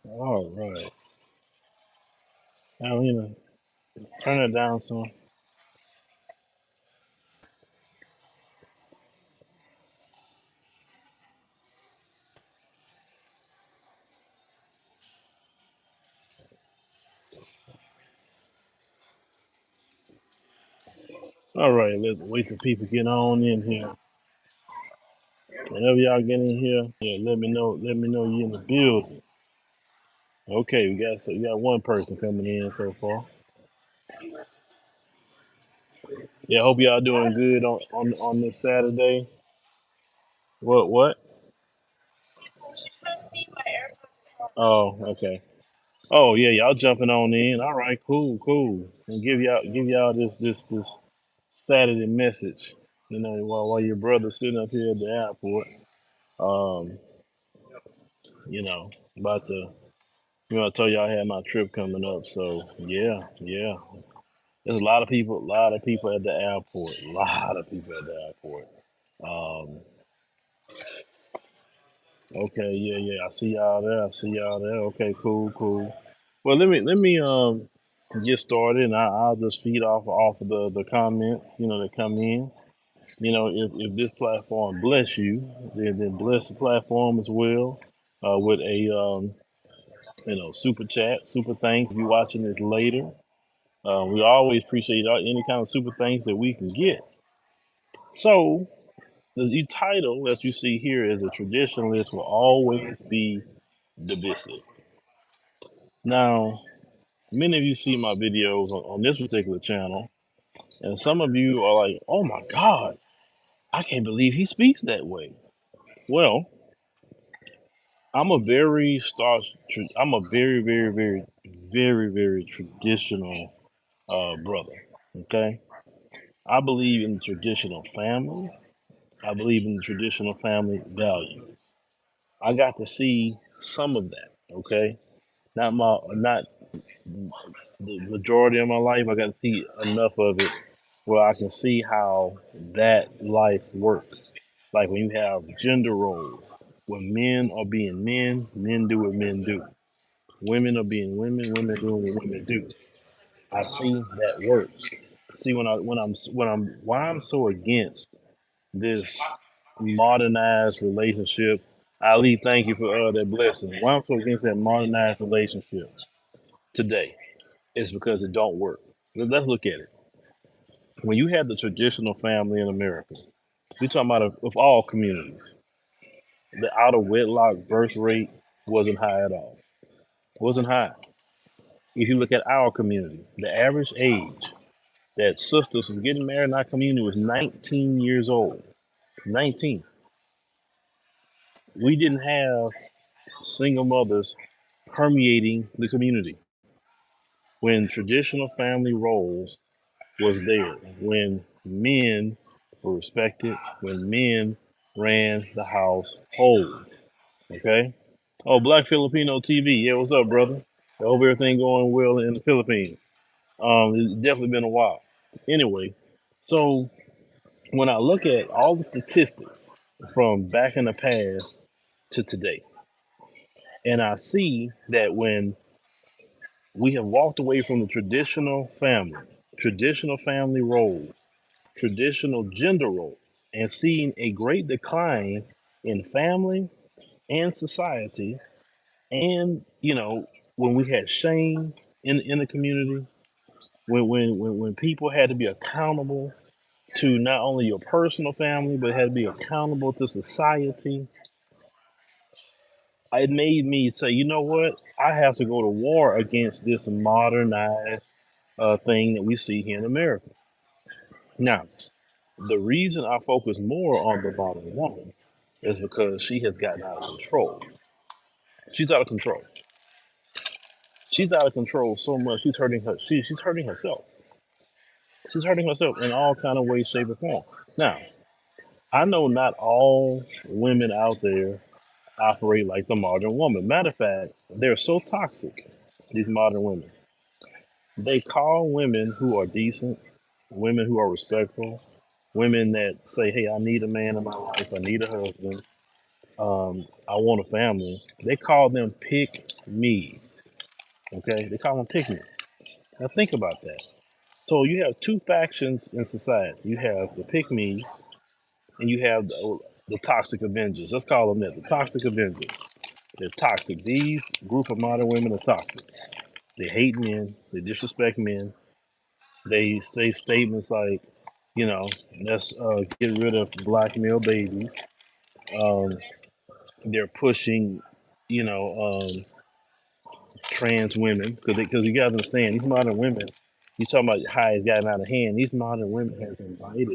All right. Now, turn it down some. All right, let's wait till people get on in here. Whenever y'all get in here, yeah, let me know. Let me know you in the building. Okay, we got one person coming in so far. Yeah, hope y'all doing good on this Saturday. What? Oh, okay. Oh yeah, y'all jumping on in. All right, cool, cool. And give y'all this Saturday message. While your brother's sitting up here at the airport, um, about to I told y'all I had my trip coming up. So yeah, yeah. There's a lot of people at the airport, a lot of people at the airport. Um, okay, yeah, yeah. I see y'all there. I see y'all there. Okay, cool, cool. Well, let me get started, and I'll just feed off of the comments, that come in. If this platform bless you, then bless the platform as well with a super chat, super thanks. If you're watching this later, we always appreciate any kind of super thanks that we can get. So the title that you see here is a traditionalist will always be divisive. Now, many of you see my videos on this particular channel, and some of you are like, "Oh my God, I can't believe he speaks that way." Well, I'm a very, very, very, very, very traditional brother. Okay, I believe in traditional family. I believe in the traditional family value. I got to see some of that. Okay, not the majority of my life. I got to see enough of it where I can see how that life works. Like when you have gender roles, when men are being men, men do what men do. Women are being women, women doing what women do. I see that works. See when I'm why I'm so against this modernized relationship. Ali, thank you for that blessing. Why I'm so against that modernized relationship today is because it don't work. Let's look at it. When you had the traditional family in America, we're talking about of all communities, the out of wedlock birth rate wasn't high at all. Wasn't high. If you look at our community, the average age that sisters was getting married in our community was 19 years old. 19. We didn't have single mothers permeating the community when traditional family roles was there, when men were respected, when men ran the household. Okay. Oh, Black Filipino TV. Yeah, what's up, brother? I hope everything going well in the Philippines. It's definitely been a while. Anyway, so when I look at all the statistics from back in the past to today, and I see that when we have walked away from the traditional family role, traditional gender role, and seen a great decline in family and society, and when we had shame in the community, when people had to be accountable to not only your personal family, but had to be accountable to society, it made me say, you know what? I have to go to war against this modernized thing that we see here in America. Now, the reason I focus more on the modern woman is because she has gotten out of control. She's out of control. She's out of control so much. She's hurting herself. She's hurting herself in all kind of ways, shape, or form. Now, I know not all women out there operate like the modern woman. Matter of fact, they're so toxic, these modern women. They call women who are decent, women who are respectful, women that say, hey, I need a man in my life, I need a husband. I want a family. They call them pick me. Okay, they call them pick me. Now think about that. So you have two factions in society. You have the pick me's and you have the toxic Avengers. Let's call them that. The toxic Avengers. They're toxic. These group of modern women are toxic. They hate men. They disrespect men. They say statements like, let's get rid of black male babies. Um, they're pushing, you know, trans women because you got to understand these modern women. You talking about how it's gotten out of hand. These modern women has invited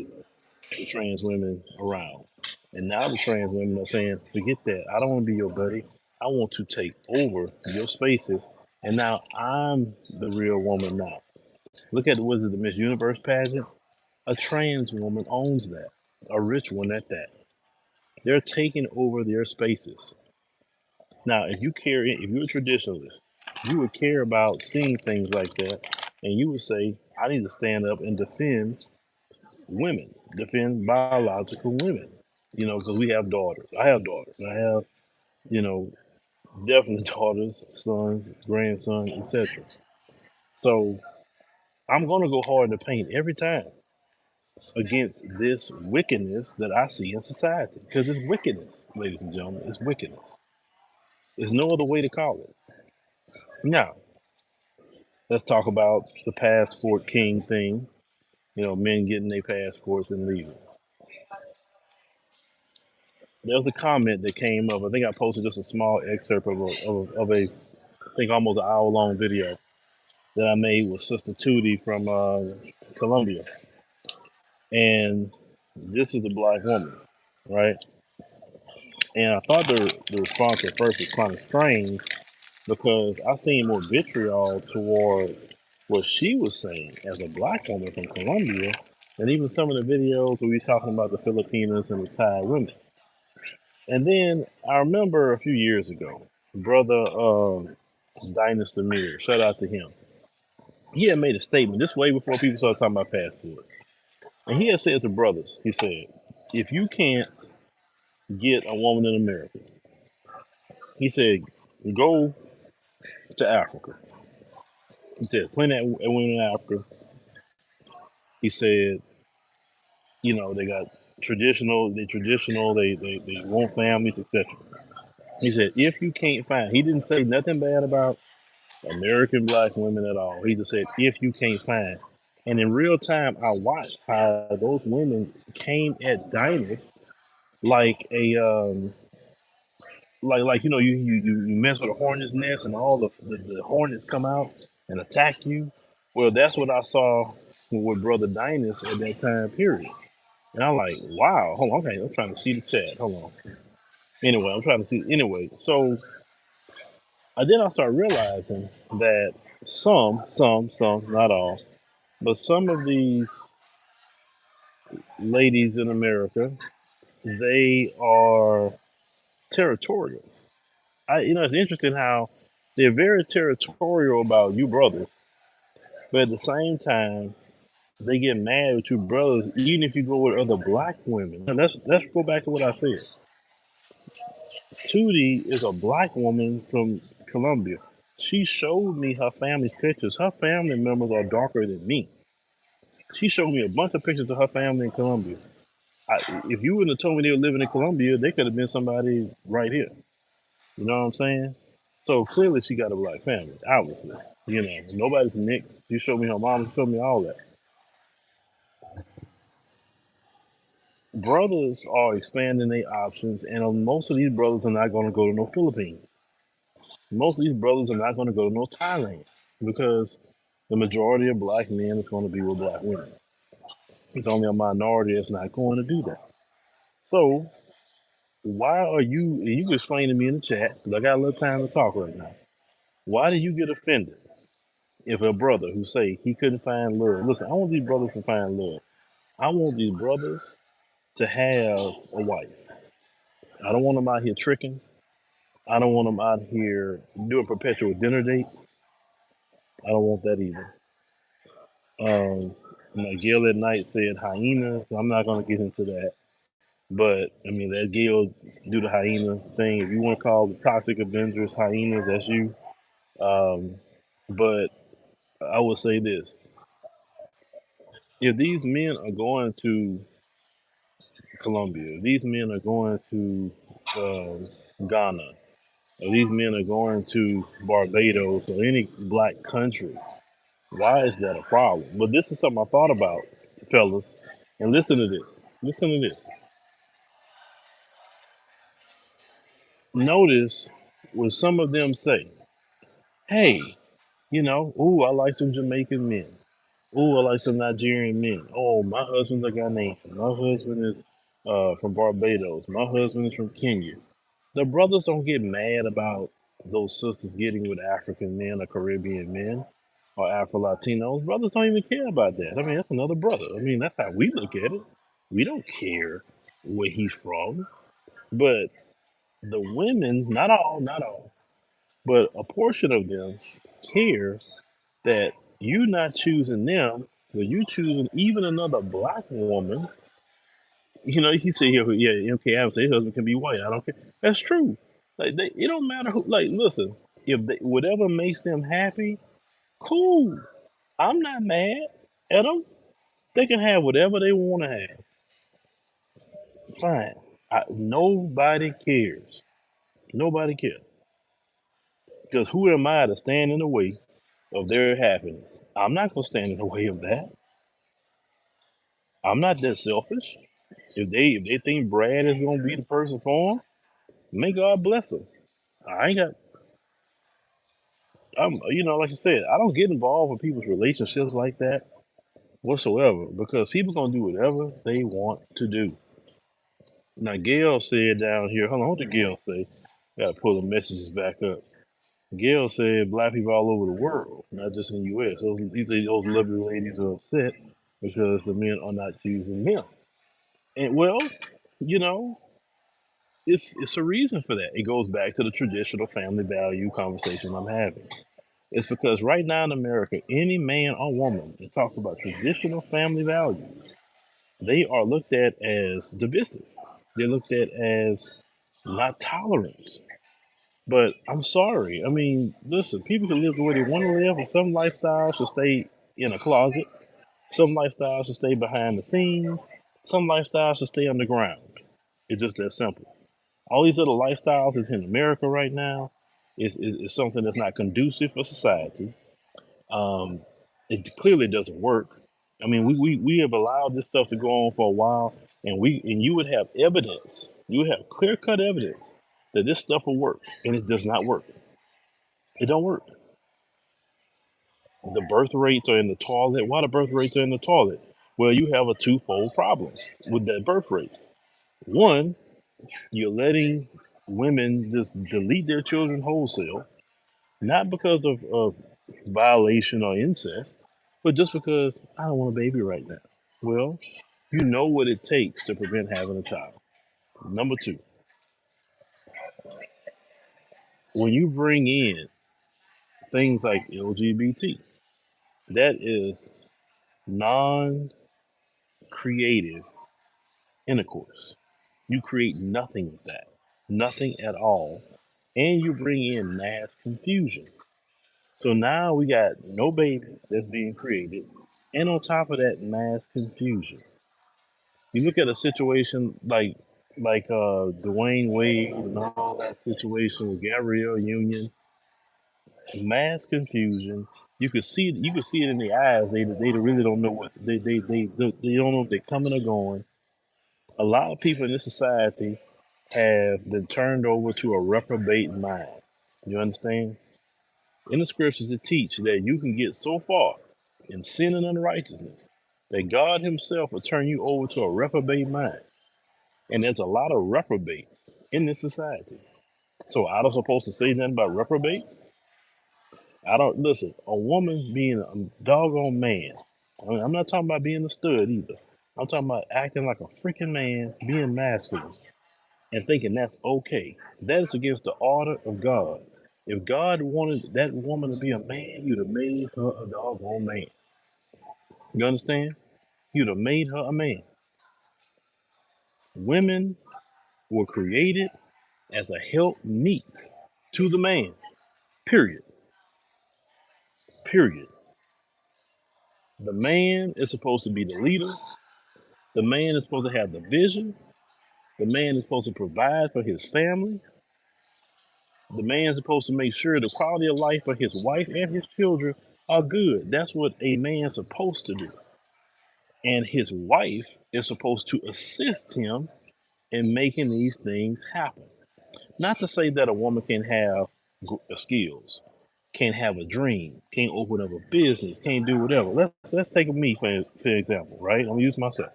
the trans women around, and now the trans women are saying, "Forget that. I don't want to be your buddy. I want to take over your spaces." And now I'm the real woman now. Look at the Wizard of the Miss Universe pageant. A trans woman owns that. A rich one at that. They're taking over their spaces. Now, if you're a traditionalist, you would care about seeing things like that, and you would say, I need to stand up and defend women, defend biological women. Because we have daughters. I have daughters. I have, you know, definitely daughters, sons, grandsons, etc. So I'm gonna go hard in the paint every time against this wickedness that I see in society. Because it's wickedness, ladies and gentlemen. It's wickedness. There's no other way to call it. Now, let's talk about the passport king thing. Men getting their passports and leaving. There was a comment that came up. I think I posted just a small excerpt of a I think almost an hour long video that I made with Sister Tootie from Colombia. And this is a black woman, right? And I thought the response at first was kind of strange because I seen more vitriol toward what she was saying as a black woman from Colombia, and even some of the videos where we talking about the Filipinas and the Thai women. And then I remember a few years ago, brother Dynasty Mirror, shout out to him. He had made a statement this way before people started talking about passport, and he had said to brothers, he said, if you can't get a woman in America, he said, go to Africa. He said, plenty of women in Africa. He said, they got traditional, they want families, etc. He said, if you can't find, he didn't say nothing bad about American black women at all. He just said, if you can't find. And in real time, I watched how those women came at Dynas like you mess with a hornet's nest and all the hornets come out and attack you. Well, that's what I saw with Brother Dynas at that time period. And I'm like, wow, hold on, okay, I'm trying to see the chat. Hold on. Anyway, I'm trying to see. Anyway, so then I start realizing that some, not all, but some of these ladies in America, they are territorial. It's interesting how they're very territorial about you brothers, but at the same time, they get mad with you brothers, even if you go with other black women. Now, let's go back to what I said. Tootie is a black woman from Colombia. She showed me her family's pictures. Her family members are darker than me. She showed me a bunch of pictures of her family in Colombia. If you wouldn't have told me they were living in Colombia, they could have been somebody right here. You know what I'm saying? So clearly she got a black family, obviously. Nobody's mixed. She showed me her mom, she showed me all that. Brothers are expanding their options, and most of these brothers are not going to go to no Philippines. Most of these brothers are not going to go to no Thailand because the majority of black men is going to be with black women. It's only a minority that's not going to do that. So why are you? And you can explain to me in the chat because I got a little time to talk right now. Why do you get offended if a brother who say he couldn't find love? Listen, I want these brothers to find love. I want these brothers to have a wife. I don't want them out here tricking. I don't want them out here doing perpetual dinner dates. I don't want that either. Gail at night said hyenas. I'm not going to get into that. But I mean, that Gil do the hyena thing. If you want to call the toxic Avengers hyenas, that's you. Um, but I would say this: if these men are going to Colombia, if these men are going to Ghana, or these men are going to Barbados or any black country, why is that a problem? But this is something I thought about, fellas. And listen to this. Listen to this. Notice when some of them say, hey, ooh, I like some Jamaican men. Ooh, I like some Nigerian men. Oh, my husband's a Ghanaian. My husband is from Barbados. My husband is from Kenya. The brothers don't get mad about those sisters getting with African men or Caribbean men or Afro Latinos. Brothers don't even care about that. I mean, that's another brother. I mean, that's how we look at it. We don't care where he's from. But the women, not all, but a portion of them care that you not choosing them, but you choosing even another black woman. He said, yeah, okay, I would say his husband can be white. I don't care. That's true. Like, it don't matter who. Like, listen, if whatever makes them happy, cool. I'm not mad at them. They can have whatever they want to have. Fine. Nobody cares. Nobody cares. Because who am I to stand in the way of their happiness? I'm not gonna stand in the way of that. I'm not that selfish. If they think Brad is gonna be the person for them, may God bless them. I ain't got. Like I said, I don't get involved with people's relationships like that whatsoever because people gonna do whatever they want to do. Now, Gail said down here, hold on, what did Gail say? Gotta pull the messages back up. Gail said black people all over the world, not just in the U.S. Those lovely ladies are upset because the men are not choosing them. And well, you know, it's a reason for that. It goes back to the traditional family value conversation I'm having. It's because right now in America, any man or woman that talks about traditional family values, they are looked at as divisive. They're looked at as not tolerant. But I'm sorry. I mean, listen, people can live the way they want to live, and some lifestyles should stay in a closet. Some lifestyles should stay behind the scenes. Some lifestyles should stay underground. It's just that simple. All these other lifestyles that's in America right now is something that's not conducive for society. Um, it clearly doesn't work. I mean, we have allowed this stuff to go on for a while, and you would have evidence. You would have clear cut evidence that this stuff will work, and it does not work. It don't work. The birth rates are in the toilet. Why the birth rates are in the toilet? Well, you have a twofold problem with that birth rates. One, you're letting women just delete their children wholesale, not because of violation or incest, but just because I don't want a baby right now. Well, you know what it takes to prevent having a child. Number two, when you bring in things like LGBT, that is non creative intercourse. You create nothing with that, nothing at all. And you bring in mass confusion. So now we got no baby that's being created. And on top of that, mass confusion. You look at a situation like Dwayne Wade and all that situation with Gabrielle Union, mass confusion. You could see it in their eyes. They really don't know what they don't know if they're coming or going. A lot of people in this society have been turned over to a reprobate mind. You understand? In the scriptures, it teach that you can get so far in sin and unrighteousness that God Himself will turn you over to a reprobate mind. And there's a lot of reprobates in this society. So I don't supposed to say nothing about reprobate? I don't listen. A woman being a doggone man. I mean, I'm not talking about being a stud either. I'm talking about acting like a freaking man, being masculine, and thinking that's okay. That is against the order of God. If God wanted that woman to be a man, you'd have made her a doggone man. You understand? You'd have made her a man. Women were created as a help meet to the man. Period. Period. The man is supposed to be the leader. The man is supposed to have the vision. The man is supposed to provide for his family. The man is supposed to make sure the quality of life for his wife and his children are good. That's what a man's supposed to do. And his wife is supposed to assist him in making these things happen. Not to say that a woman can have skills, can't have a dream, can't open up a business, can't do whatever. Let's take me for example, right? I'm gonna use myself.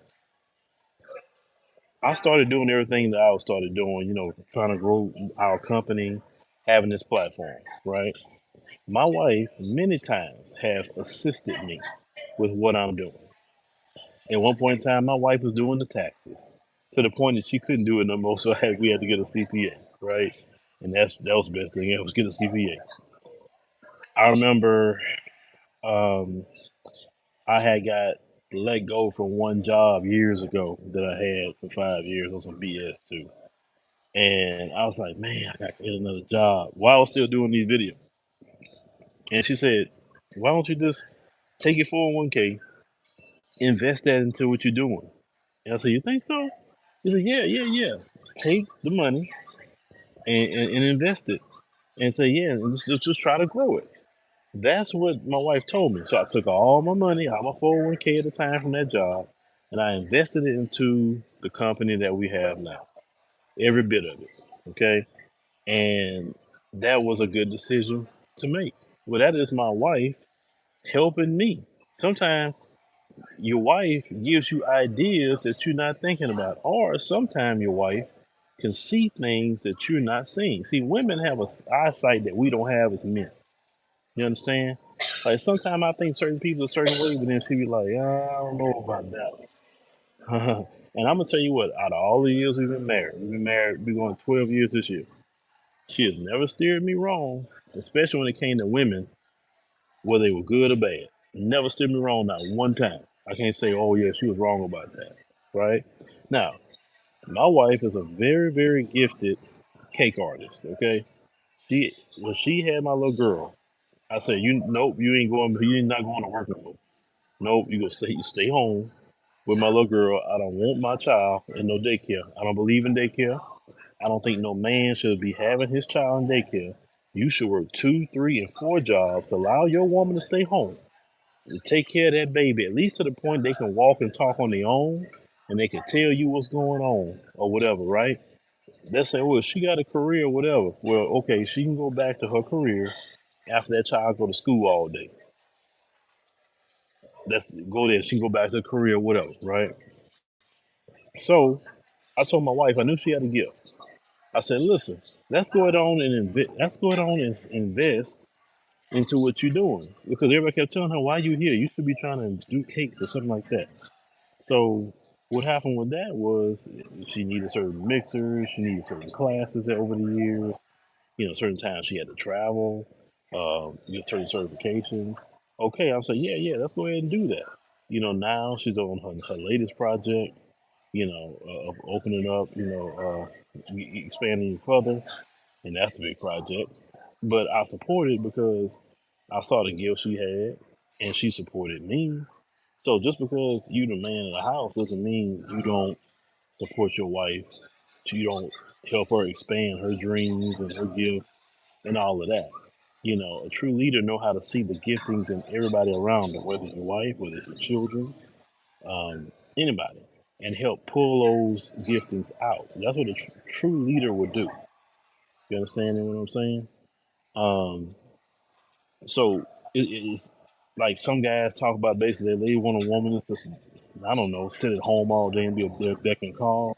I started doing everything that I was started doing, trying to grow our company, having this platform, right? My wife many times has assisted me with what I'm doing. At one point in time, my wife was doing the taxes to the point that she couldn't do it no more, so we had to get a CPA, right? And that was the best thing ever, was get a CPA. I remember um, I had got let go from one job years ago that I had for 5 years on some BS too. And I was like, man, I got to get another job while I was still doing these videos. And she said, why don't you just take your 401k, invest that into what you're doing? And I said, you think so? She said, yeah. Take the money and invest it. And say, yeah, and just try to grow it. That's what my wife told me. So I took all my money, all my 401k at the time from that job, and I invested it into the company that we have now. Every bit of it. Okay. And that was a good decision to make. Well, that is my wife helping me. Sometimes your wife gives you ideas that you're not thinking about, or sometimes your wife can see things that you're not seeing. See, women have a eyesight that we don't have as men. You understand? Like sometimes I think certain people a certain way, but then she be like, I don't know about that. And I'm gonna tell you what, out of all the years we've been married, we're going 12 years this year. She has never steered me wrong, especially when it came to women, whether they were good or bad. Never steered me wrong, not one time. I can't say, oh yeah, she was wrong about that. Right? Now, my wife is a very, very gifted cake artist. Okay, she when she had my little girl, I said, nope, you're not going to work no more. Nope, you stay home with my little girl. I don't want my child in no daycare. I don't believe in daycare. I don't think no man should be having his child in daycare. You should work 2, 3, and 4 jobs to allow your woman to stay home to take care of that baby, at least to the point they can walk and talk on their own, and they can tell you what's going on or whatever, right? They say, well, she got a career, or whatever. Well, okay, she can go back to her career after that child go to school all day. Let's go there. She can go back to her career, whatever, right? So I told my wife I knew she had a gift. I said, listen, let's go ahead on and invest. Let's go ahead on and invest into what you're doing because everybody kept telling her, why you here? You should be trying to do cakes or something like that. So what happened with that was she needed certain mixers, she needed certain classes over the years. Certain times she had to travel, get certain certifications. Okay, I'm saying, yeah, let's go ahead and do that. Now she's on her latest project, of opening up, expanding further, and that's a big project. But I supported because I saw the gift she had, and she supported me. So just because you the man of the house doesn't mean you don't support your wife. You don't help her expand her dreams and her gift and all of that. A true leader know how to see the giftings in everybody around them, whether it's your wife, whether it's your children, anybody, and help pull those giftings out. That's what a true leader would do. You understand what I'm saying? Um, so it's like some guys talk about basically they want a woman to just, I don't know, sit at home all day and be a beck and call.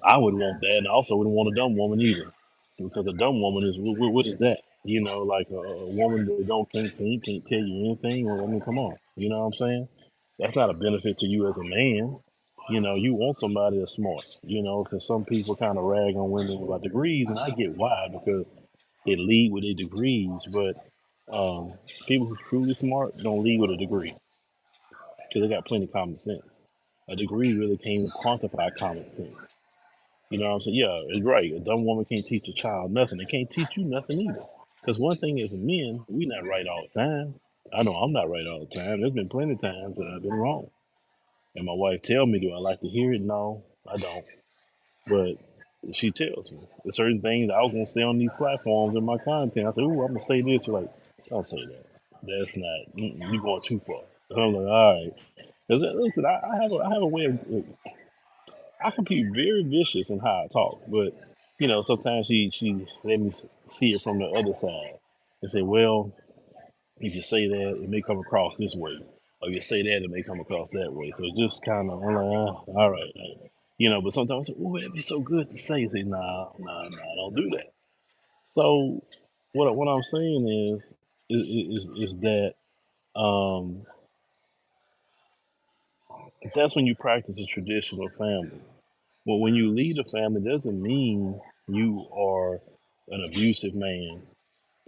I wouldn't want that, and I also wouldn't want a dumb woman either, because a dumb woman is what is that? Like a woman that don't can't think, can't tell you anything. Well, I mean, come on, you know what I'm saying? That's not a benefit to you as a man. You want somebody that's smart. Because some people kind of rag on women about degrees, and I get why because they lead with their degrees, but people who truly smart don't lead with a degree because they got plenty of common sense. A degree really can't quantify common sense. You know what I'm saying? Yeah, it's right. A dumb woman can't teach a child nothing. They can't teach you nothing either. Because one thing is, men, we not right all the time. I know I'm not right all the time. There's been plenty of times that I've been wrong. And my wife tell me, do I like to hear it? No, I don't. But she tells me. There's certain things I was gonna say on these platforms in my content. I said, "Ooh, I'm gonna say this." You're like, "Don't say that. That's not. You're going too far." And I'm like, "All right." Cause listen, I have a way of I can be very vicious in how I talk, but sometimes she let me see it from the other side and say, "Well, if you say that, it may come across this way, or if you say that, it may come across that way." So just kind of, I'm like, all right, But sometimes I say, "Oh, that'd be so good to say." I say, "Nah, nah, nah, don't do that." So what I'm saying is that um, that's when you practice a traditional family. Well, when you lead a family, doesn't mean you are an abusive man.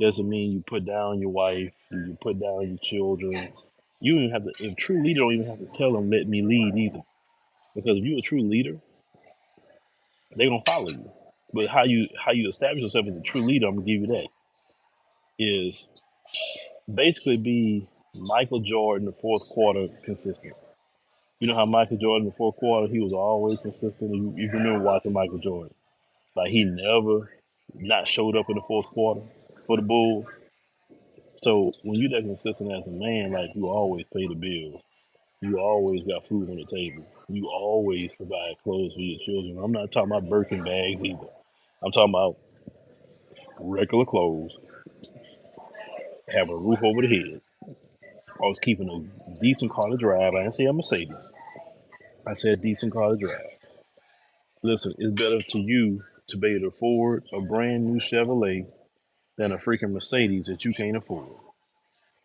Doesn't mean you put down your wife, you put down your children. You don't even have to. If true leader don't even have to tell them, "Let me lead," either. Because if you're a true leader, they gonna follow you. But how you establish yourself as a true leader, I'm gonna give you that, is basically be Michael Jordan the fourth quarter consistent. You know how Michael Jordan the fourth quarter, he was always consistent. You remember watching Michael Jordan. Like he never not showed up in the fourth quarter for the Bulls. So when you're that consistent as a man, like you always pay the bills, you always got food on the table, you always provide clothes for your children. I'm not talking about Birkin bags either. I'm talking about regular clothes, have a roof over the head. I was keeping a decent car to drive. I didn't say a Mercedes. I said a decent car to drive. Listen, it's better to you to be able to afford a brand new Chevrolet than a freaking Mercedes that you can't afford,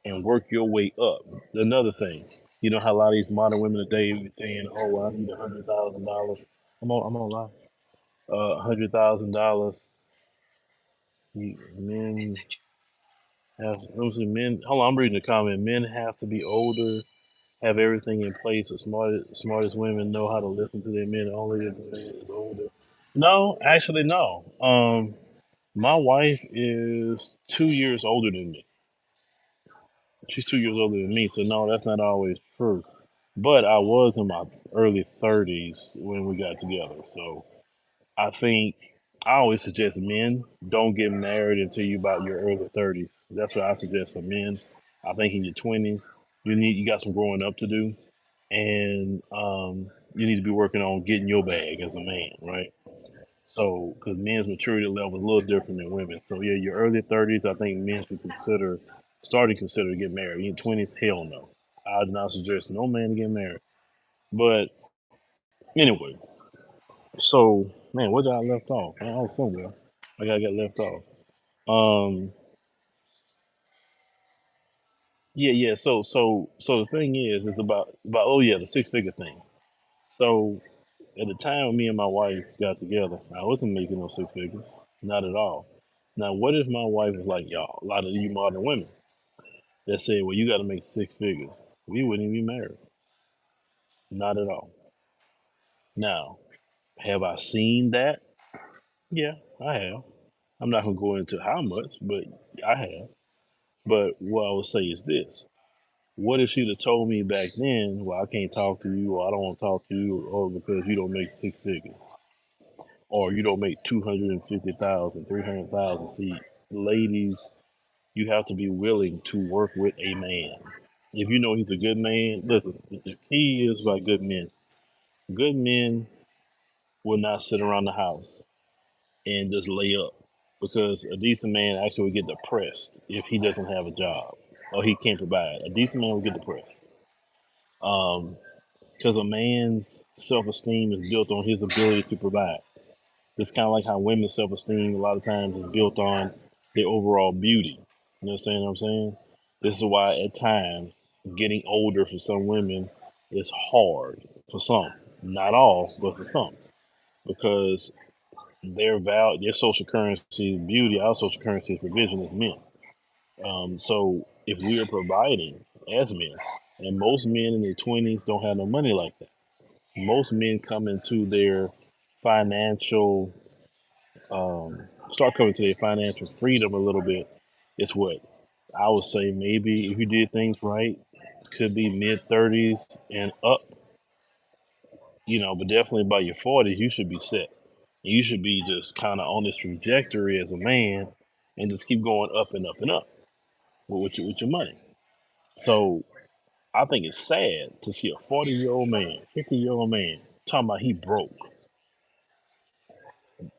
and work your way up. Another thing, you know how a lot of these modern women today be saying, "Oh, I need $100,000." I'm on live. $100,000. Men have. Let me see. Men. Hold on. I'm reading the comment. Men have to be older, have everything in place. The smartest women know how to listen to their men. Only if the man is older. No, actually, no. My wife is 2 years older than me. She's 2 years older than me, so no, that's not always true. But I was in my early 30s when we got together. So I think I always suggest men don't get married until you about your early 30s. That's what I suggest for men. I think in your 20s, you got some growing up to do, and you need to be working on getting your bag as a man, right? So, because men's maturity level is a little different than women. So, yeah, your early 30s, I think men should consider to get married. In your 20s, hell no. I do not suggest no man to get married. But anyway, so man, where did I left off? Man, I was somewhere. I got left off. Um, yeah, yeah. So the thing is, it's about oh yeah, the six figure thing. So at the time when me and my wife got together, I wasn't making no six figures, not at all. Now, what if my wife was like y'all, a lot of you modern women that said, well, you got to make six figures? We wouldn't even be married, not at all. Now, have I seen that? Yeah, I have. I'm not gonna go into how much, but I have. But what I would say is this: what if she'd have told me back then, "Well, I can't talk to you, or I don't want to talk to you, or because you don't make six figures, or you don't make 250,000, 300,000." See, ladies, you have to be willing to work with a man. If you know he's a good man, listen. The key is by good men. Good men will not sit around the house and just lay up, because a decent man actually will get depressed if he doesn't have a job or he can't provide. A decent man will get depressed. Because a man's self esteem is built on his ability to provide. It's kind of like how women's self esteem a lot of times is built on their overall beauty. You understand what I'm saying? This is why at times getting older for some women is hard for some. Not all, but for some. Because their social currency is beauty, our social currency is provision as men. So if we are providing as men, and most men in their 20s don't have no money like that. most men come into their financial start coming to their financial freedom a little bit. It's what I would say maybe if you did things right, could be mid 30s and up, but definitely by your 40s you should be set. You should be just kind of on this trajectory as a man and just keep going up and up and up with your money. So I think it's sad to see a 40-year-old man, 50-year-old man talking about he broke.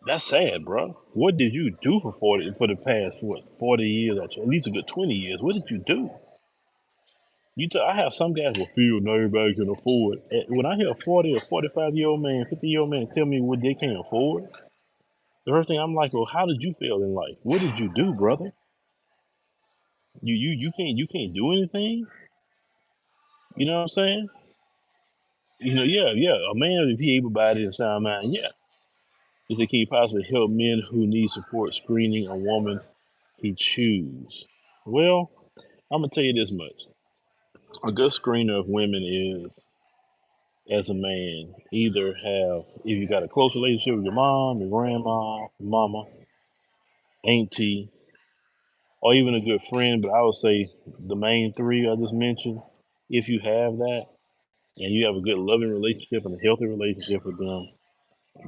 That's sad, bro. What did you do for the past 40 years or at least a good 20 years? What did you do? I have some guys will feel not everybody can afford. When I hear a 40 or 45-year-old man, 50-year-old man tell me what they can't afford, the first thing I'm like, well, how did you fail in life? What did you do, brother? You can't do anything. You know what I'm saying? Yeah. A man if he able bodied and sound mind, yeah. He said, can you possibly help men who need support screening a woman he choose? Well, I'm gonna tell you this much: a good screener of women is, as a man, either have if you got a close relationship with your mom, your grandma, your mama, auntie, or even a good friend. But I would say the main three I just mentioned. If you have that and you have a good loving relationship and a healthy relationship with them,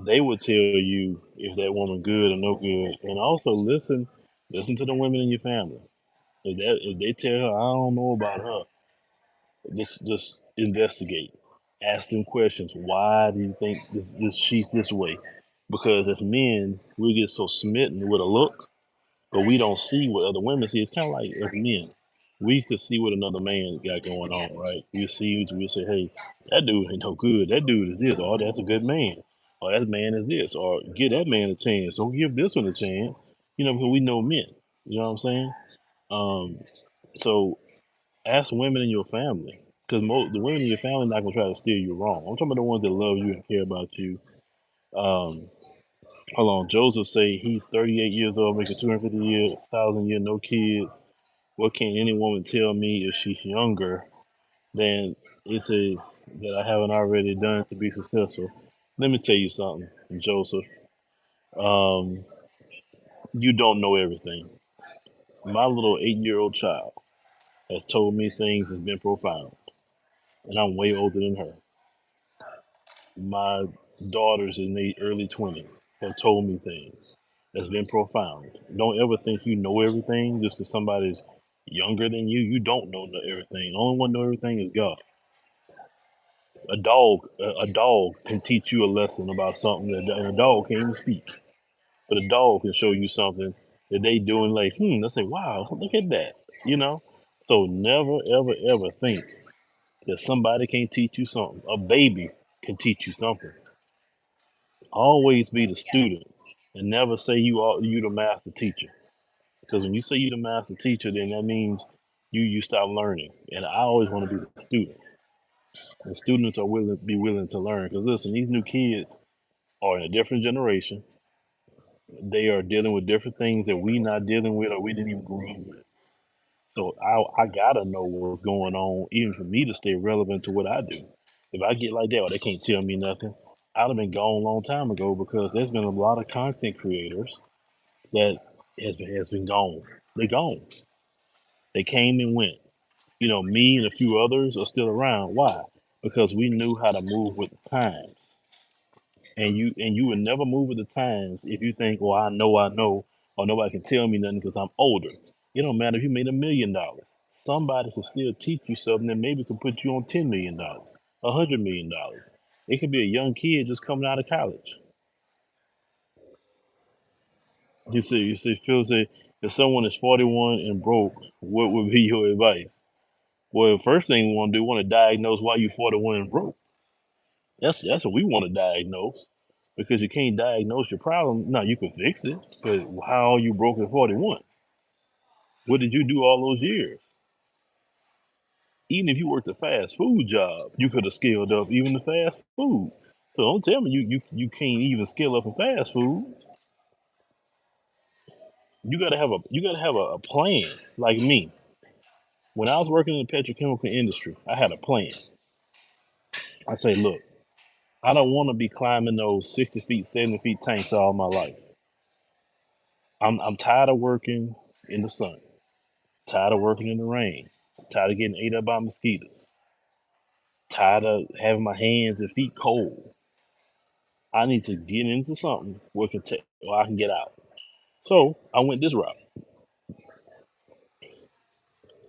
they will tell you if that woman good or no good. And also listen to the women in your family. If they tell her I don't know about her, just investigate. Ask them questions. Why do you think this she's this way? Because as men, we get so smitten with a look, but we don't see what other women see. It's kind of like as men, we could see what another man got going on, right? We say, hey, that dude ain't no good. That dude is this, or that's a good man, or that man is this, or give that man a chance. Don't give this one a chance. Because we know men. You know what I'm saying? Um, so ask women in your family, because the women in your family not gonna try to steer you wrong. I'm talking about the ones that love you and care about you. Um, Hold on, Joseph say he's 38 years old, making 250,000 a year, no kids. What can any woman tell me if she's younger than it's a that I haven't already done to be successful? Let me tell you something, Joseph. Um, you don't know everything. My little 8-year-old child has told me things that's been profound, and I'm way older than her. My daughters in their early 20s have told me things that's been profound. Don't ever think you know everything just because somebody's younger than you. You don't know everything. The only one know everything is God. A dog can teach you a lesson about something and a dog can't even speak, but a dog can show you something that they doing like, they say, wow, look at that, you know. So never, ever, ever think that somebody can't teach you something. A baby can teach you something. Always be the student and never say you the master teacher. Because when you say you the master teacher, then that means you stop learning. And I always want to be the student. And students are willing to learn. Because listen, these new kids are in a different generation. They are dealing with different things that we not dealing with or we didn't even grow up with. So I gotta know what's going on, even for me to stay relevant to what I do. If I get like that, or they can't tell me nothing, I'd have been gone a long time ago because there's been a lot of content creators that has been gone. They gone. They came and went. Me and a few others are still around. Why? Because we knew how to move with the times. And you would never move with the times if you think, well, I know, or nobody can tell me nothing because I'm older. It don't matter if you made $1 million. Somebody can still teach you something that maybe could put you on $10 million, $100 million. It could be a young kid just coming out of college. Phil say, if someone is 41 and broke, what would be your advice? Well, the first thing we want to do, want to diagnose why you 41 and broke. That's what we want to diagnose. Because you can't diagnose your problem. Now you can fix it, but how are you broke at 41? What did you do all those years? Even if you worked a fast food job, you could have scaled up even the fast food. So don't tell me you can't even scale up in fast food. You gotta have a plan. Like me, when I was working in the petrochemical industry, I had a plan. I say, look, I don't want to be climbing those 60 feet, 70 feet tanks all my life. I'm tired of working in the sun, tired of working in the rain, tired of getting ate up by mosquitoes, tired of having my hands and feet cold. I need to get into something where I can get out. So I went this route,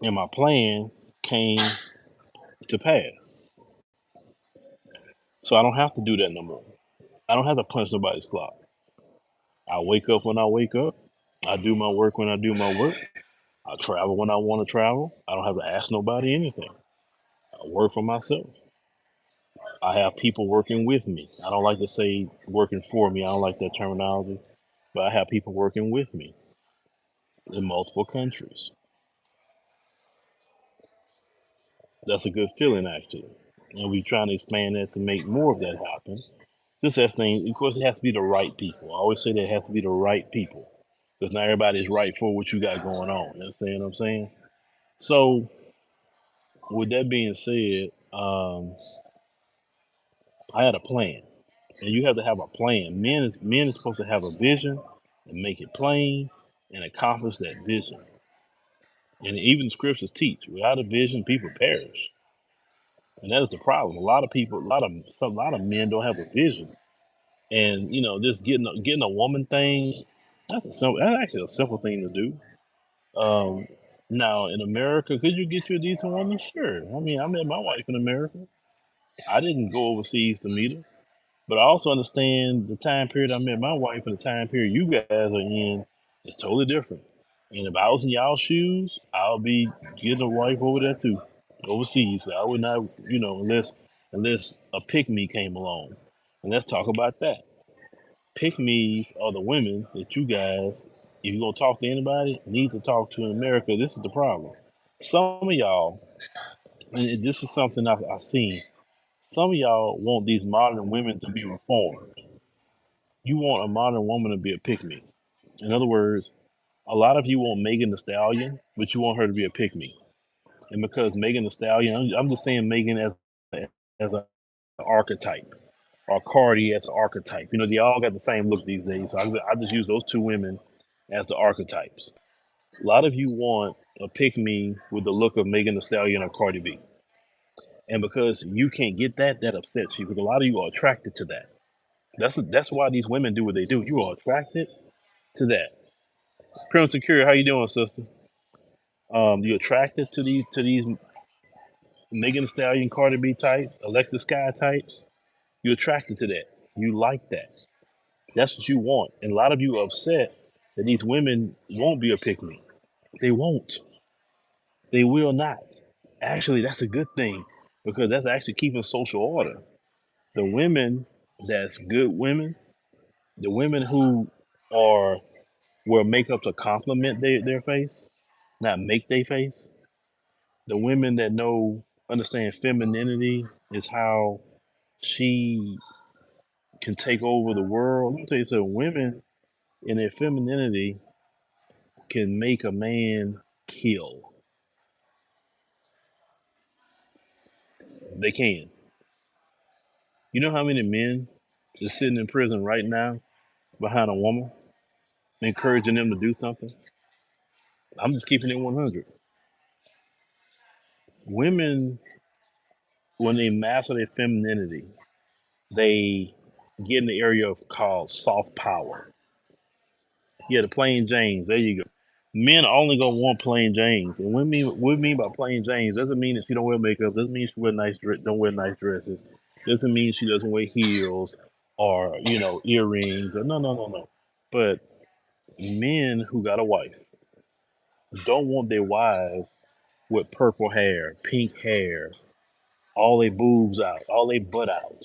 and my plan came to pass. So I don't have to do that no more. I don't have to punch nobody's clock. I wake up when I wake up. I do my work when I do my work. I travel when I want to travel. I don't have to ask nobody anything. I work for myself. I have people working with me. I don't like to say working for me. I don't like that terminology. But I have people working with me in multiple countries. That's a good feeling, actually. And we're trying to expand that to make more of that happen. Just as things, of course, it has to be the right people. I always say that it has to be the right people because not everybody's right for what you got going on. You understand what I'm saying? So, with that being said, I had a plan, and you have to have a plan. Men is supposed to have a vision and make it plain and accomplish that vision. And even scriptures teach without a vision, people perish, and that is the problem. A lot of people, a lot of men don't have a vision, and this getting a woman thing. That's actually a simple thing to do. Um, Now in America, could you get you a decent woman? Sure. I mean, I met my wife in America. I didn't go overseas to meet her. But I also understand the time period I met my wife and the time period you guys are in is totally different. And if I was in y'all shoes, I'll be getting a wife over there too, overseas. I would not, unless a pick me came along. And let's talk about that. Pick me's are the women that you guys, if you're gonna talk to anybody, need to talk to in America. This is the problem. Some of y'all, and this is something I've seen. Some of y'all want these modern women to be reformed. You want a modern woman to be a pick me. In other words, a lot of you want Megan the Stallion, but you want her to be a pick me. And because Megan the Stallion, I'm just saying Megan as an archetype, or Cardi as an archetype. They all got the same look these days. So I just use those two women as the archetypes. A lot of you want a pick me with the look of Megan the Stallion or Cardi B. And because you can't get that, that upsets you. Because a lot of you are attracted to that. That's why these women do what they do. You are attracted to that. Crimson Secure, how you doing, sister? You attracted to these Megan Thee Stallion, Cardi B types, Alexis Sky types. You attracted to that. You like that. That's what you want. And a lot of you are upset that these women won't be a pick me. They won't. They will not. Actually, that's a good thing because that's actually keeping social order. The women that's good women, the women who are wear makeup to complement their face, not make their face. The women that understand femininity is how she can take over the world. Let me tell you something. Women in their femininity can make a man kill. They can. You know how many men are sitting in prison right now behind a woman, encouraging them to do something? I'm just keeping it 100. Women, when they master their femininity, they get in the area of called soft power. Yeah, the plain James. There you go. Men are only gonna want plain James, and what we mean by plain James doesn't mean that she don't wear makeup. Doesn't mean she don't wear nice dresses. Doesn't mean she doesn't wear heels or earrings. Or no. But men who got a wife don't want their wives with purple hair, pink hair, all their boobs out, all their butt out,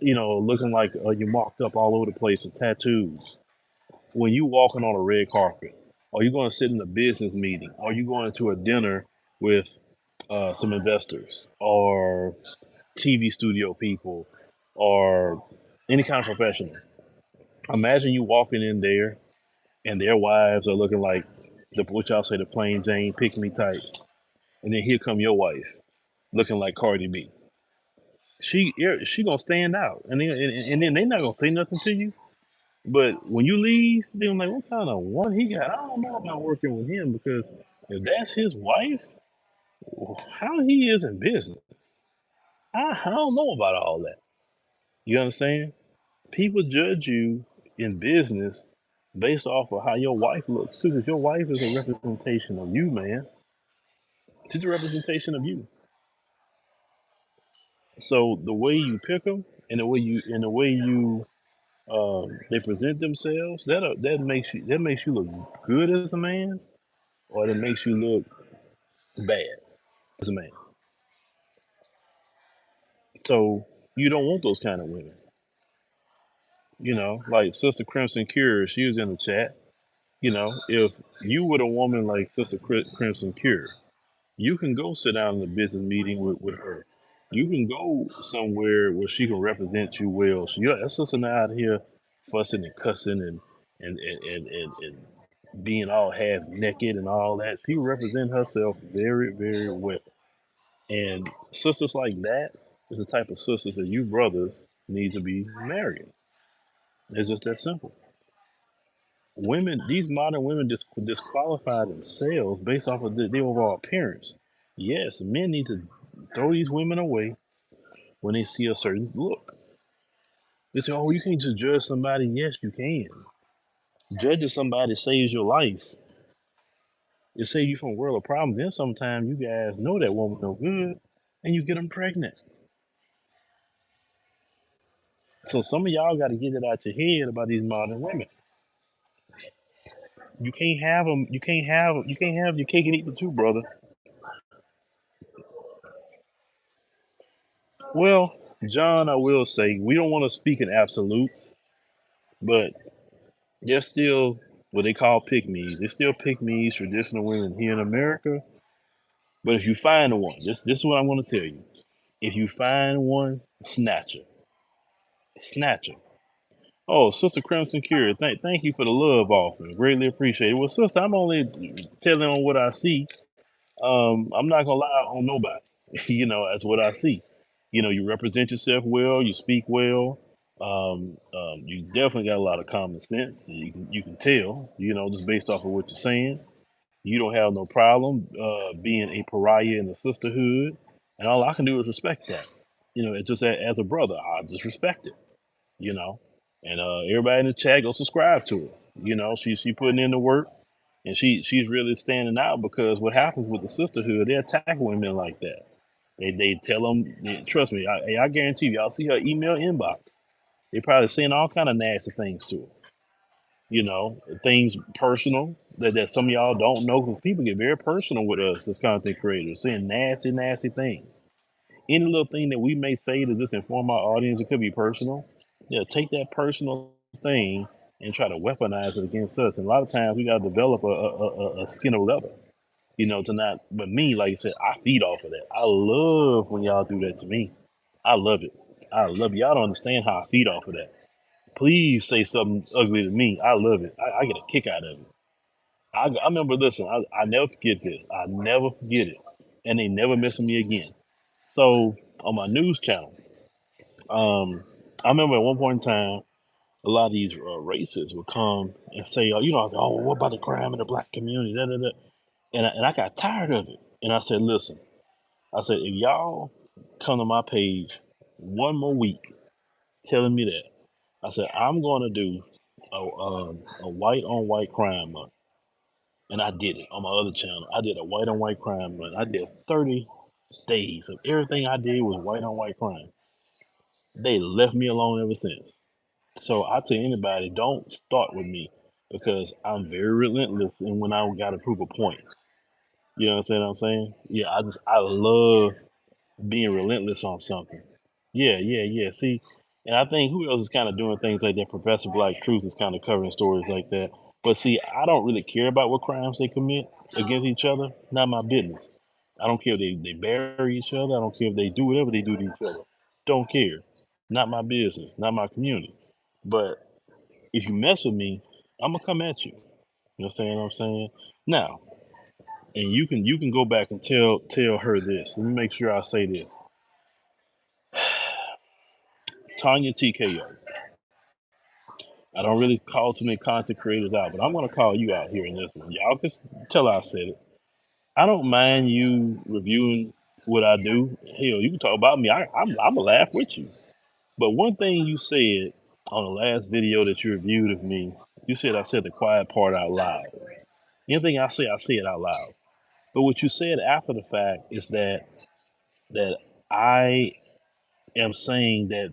looking like you're marked up all over the place with tattoos. When you walking on a red carpet, or you going to sit in a business meeting, or you going to a dinner with some investors, or TV studio people, or any kind of professional. Imagine you walking in there, and their wives are looking like what y'all say the plain Jane pick me type, and then here come your wife looking like Cardi B. she gonna stand out, and then they not gonna say nothing to you. But when you leave, they're like, what kind of woman he got? I don't know about working with him because if that's his wife, how he is in business, I don't know about all that. You understand? People judge you in business based off of how your wife looks too, because your wife is a representation of you, man. She's a representation of you. So the way you pick them and the way you they present themselves, that makes you look good as a man, or that makes you look bad as a man. So you don't want those kind of women. Like Sister Crimson Cure, she was in the chat. If you were a woman like Sister Crimson Cure, you can go sit down in a business meeting with her. You can go somewhere where she can represent you well. So yeah, that's sister not out here fussing and cussing and being all half naked and all that. She represent herself very, very well. And sisters like that is the type of sisters that you brothers need to be marrying. It's just that simple. These modern women disqualify themselves based off of their overall appearance. Yes, men need to throw these women away when they see a certain look. They say, "Oh, you can't just judge somebody." Yes, you can. Judging somebody saves your life. It saves you from a world of problems. Then sometimes you guys know that woman no good, and you get them pregnant. So some of y'all got to get it out your head about these modern women. You can't have them. You can't have. You can't have your cake and eat it too, brother. Well, John, I will say we don't want to speak in absolute, but there's still what they call pick-me's. There's still pick-me's, traditional women here in America. But if you find one, this is what I'm going to tell you. If you find one, snatch her. Snatch her. Oh, Sister Crimson Cure, thank you for the love offering. Greatly appreciate it. Well, sister, I'm only telling on what I see. I'm not gonna lie on nobody. That's what I see. You represent yourself well. You speak well. You definitely got a lot of common sense. You can tell. Just based off of what you're saying. You don't have no problem being a pariah in the sisterhood, and all I can do is respect that. It's just as a brother, I just respect it. You know, and everybody in the chat go subscribe to her. She putting in the work, and she's really standing out because what happens with the sisterhood, they attack women like that. They tell them, trust me, I guarantee you, y'all see her email inbox. They probably saying all kind of nasty things to her. Things personal that some of y'all don't know because people get very personal with us as content creators, saying nasty, nasty things. Any little thing that we may say to just inform our audience, it could be personal. Yeah, take that personal thing and try to weaponize it against us. And a lot of times we got to develop a skin of leather, to not. But me, like I said, I feed off of that. I love when y'all do that to me. I love it. I love it. Y'all don't understand how I feed off of that. Please say something ugly to me. I love it. I get a kick out of it. I remember, listen, I never forget this. I never forget it. And they never mess with me again. So on my news channel, I remember at one point in time, a lot of these racists would come and say, oh, what about the crime in the black community? Da, da, da. And I got tired of it. And I said, listen, I said, if y'all come to my page one more week telling me that, I said, I'm going to do a white on white crime month. And I did it on my other channel. I did a white on white crime month. I did 30 days of everything I did was white on white crime. They left me alone ever since. So I tell anybody, don't start with me because I'm very relentless and when I got to prove a point. You know what I'm saying? Yeah, I love being relentless on something. Yeah, yeah, yeah. See, and I think who else is kind of doing things like that? Professor Black Truth is kind of covering stories like that. But see, I don't really care about what crimes they commit against each other. Not my business. I don't care if they bury each other. I don't care if they do whatever they do to each other. Don't care. Not my business. Not my community. But if you mess with me, I'm gonna come at you. You know what I'm saying? Now, and you can go back and tell her this. Let me make sure I say this. Tanya TKO. I don't really call too many content creators out, but I'm gonna call you out here in this one. Y'all can tell I said it. I don't mind you reviewing what I do. Hell, you can talk about me. I'm gonna laugh with you. But one thing you said on the last video that you reviewed of me, you said I said the quiet part out loud. Anything I say it out loud. But what you said after the fact is that I am saying that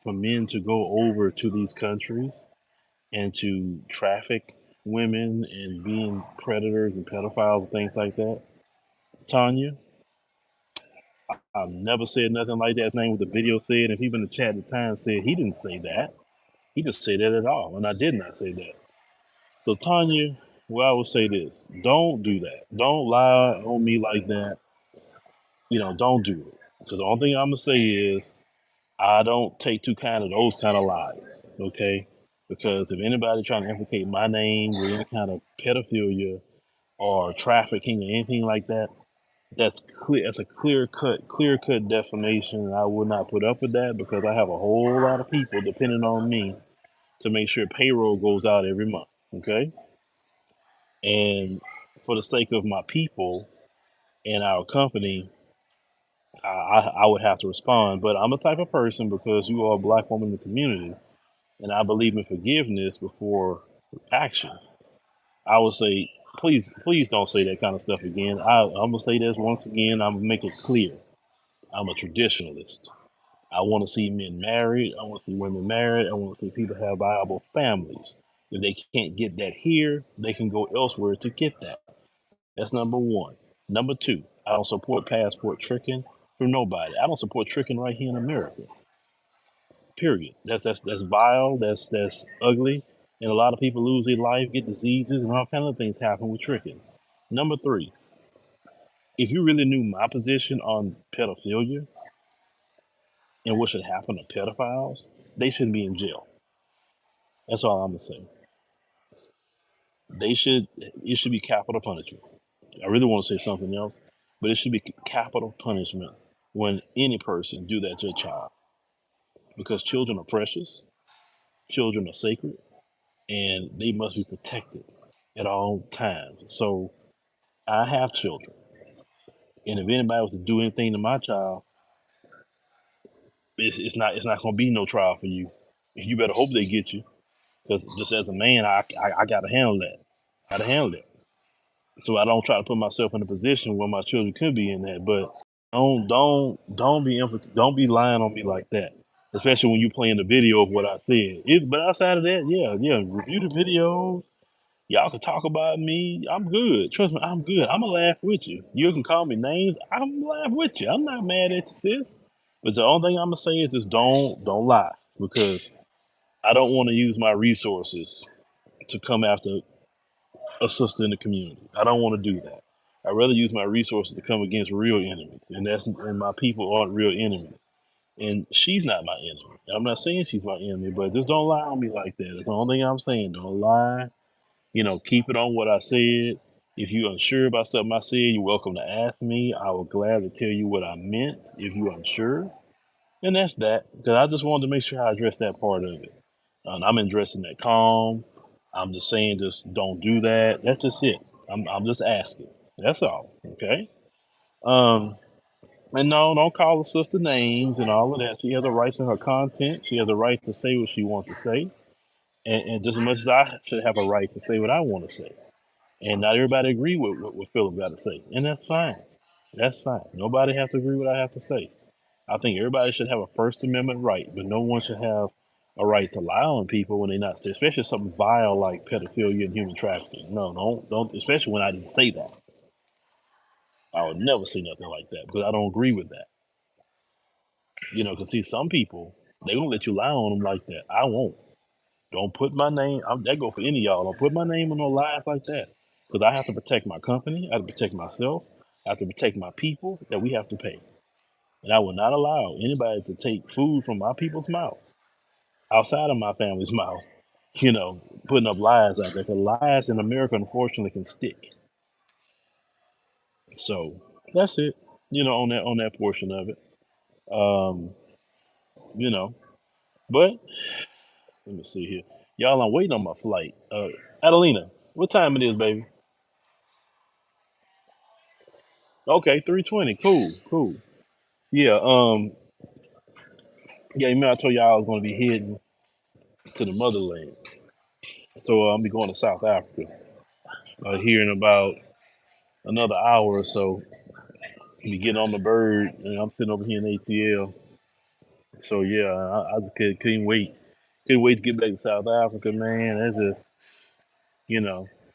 for men to go over to these countries and to traffic women and being predators and pedophiles and things like that. Tanya, I've never said nothing like that. His name was the video said, and people in the chat at the time said he didn't say that. He didn't say that at all, and I did not say that. So Tanya, well, I will say this: don't do that. Don't lie on me like that. Don't do it. Because the only thing I'm gonna say is I don't take too kind of those kind of lies. Okay? Because if anybody trying to implicate my name with any kind of pedophilia or trafficking or anything like that, that's clear. That's a clear cut defamation. I will not put up with that because I have a whole lot of people depending on me to make sure payroll goes out every month. Okay, and for the sake of my people and our company, I would have to respond. But I'm the type of person, because you are a black woman in the community, and I believe in forgiveness before action. I would say, please don't say that kind of stuff again. I'm gonna say this once again. I'm gonna make it clear. I'm a traditionalist. I want to see men married. I want to see women married. I want to see people have viable families. If they can't get that here, they can go elsewhere to get that. That's number one. Number two, I don't support passport tricking from nobody. I don't support tricking right here in America. Period. That's vile. That's ugly, and a lot of people lose their life, get diseases, and all kinds of things happen with tricking. Number three, if you really knew my position on pedophilia and what should happen to pedophiles, they shouldn't be in jail. That's all I'm gonna say. It should be capital punishment. I really want to say something else, but it should be capital punishment when any person do that to a child, because children are precious, children are sacred, and they must be protected at all times. So I have children, and if anybody was to do anything to my child, it's not gonna be no trial for you. You better hope they get you, because just as a man, I gotta handle that. I gotta handle it. So I don't try to put myself in a position where my children could be in that. But don't be lying on me like that. Especially when you playing the video of what I said. But outside of that, yeah, review the videos. Y'all can talk about me. I'm good. Trust me, I'm good. I'm gonna laugh with you. You can call me names. I'm gonna laugh with you. I'm not mad at you, sis. But the only thing I'm gonna say is just don't lie, because I don't want to use my resources to come after a sister in the community. I don't want to do that. I'd rather use my resources to come against real enemies, and my people aren't real enemies. And she's not my enemy. I'm not saying she's my enemy, but just don't lie on me like that. That's the only thing I'm saying. Don't lie. Keep it on what I said. If you're unsure about something I said, you're welcome to ask me. I will gladly tell you what I meant if you're unsure. And that's that. Because I just wanted to make sure I address that part of it. And I'm addressing that calm. I'm just saying, just don't do that. That's just it. I'm just asking. That's all. Okay. Um. And no, don't call the sister names and all of that. She has a right to her content. She has a right to say what she wants to say. And just as much as I should have a right to say what I want to say. And not everybody agree with what Phillip got to say. And that's fine. That's fine. Nobody has to agree with what I have to say. I think everybody should have a First Amendment right, but no one should have a right to lie on people when they're not saying, especially something vile like pedophilia and human trafficking. No, don't, especially when I didn't say that. I would never say nothing like that because I don't agree with that. Because see, some people, they gonna let you lie on them like that. I won't. Don't put my name. That go for any of y'all. Don't put my name on no lies like that, because I have to protect my company. I have to protect myself. I have to protect my people that we have to pay. And I will not allow anybody to take food from my people's mouth outside of my family's mouth. Putting up lies out there, because lies in America unfortunately can stick. So that's it. On that portion of it. Um, you know. But let me see here. Y'all, I'm waiting on my flight. Adelina, what time it is, baby? Okay, 3:20. Cool, cool. Yeah, yeah, you remember I told y'all I was gonna be heading to the motherland. So I'm be going to South Africa here in about another hour or so. Be getting on the bird, and I'm sitting over here in ATL. So yeah, I just couldn't wait. Couldn't wait to get back to South Africa, man. That's just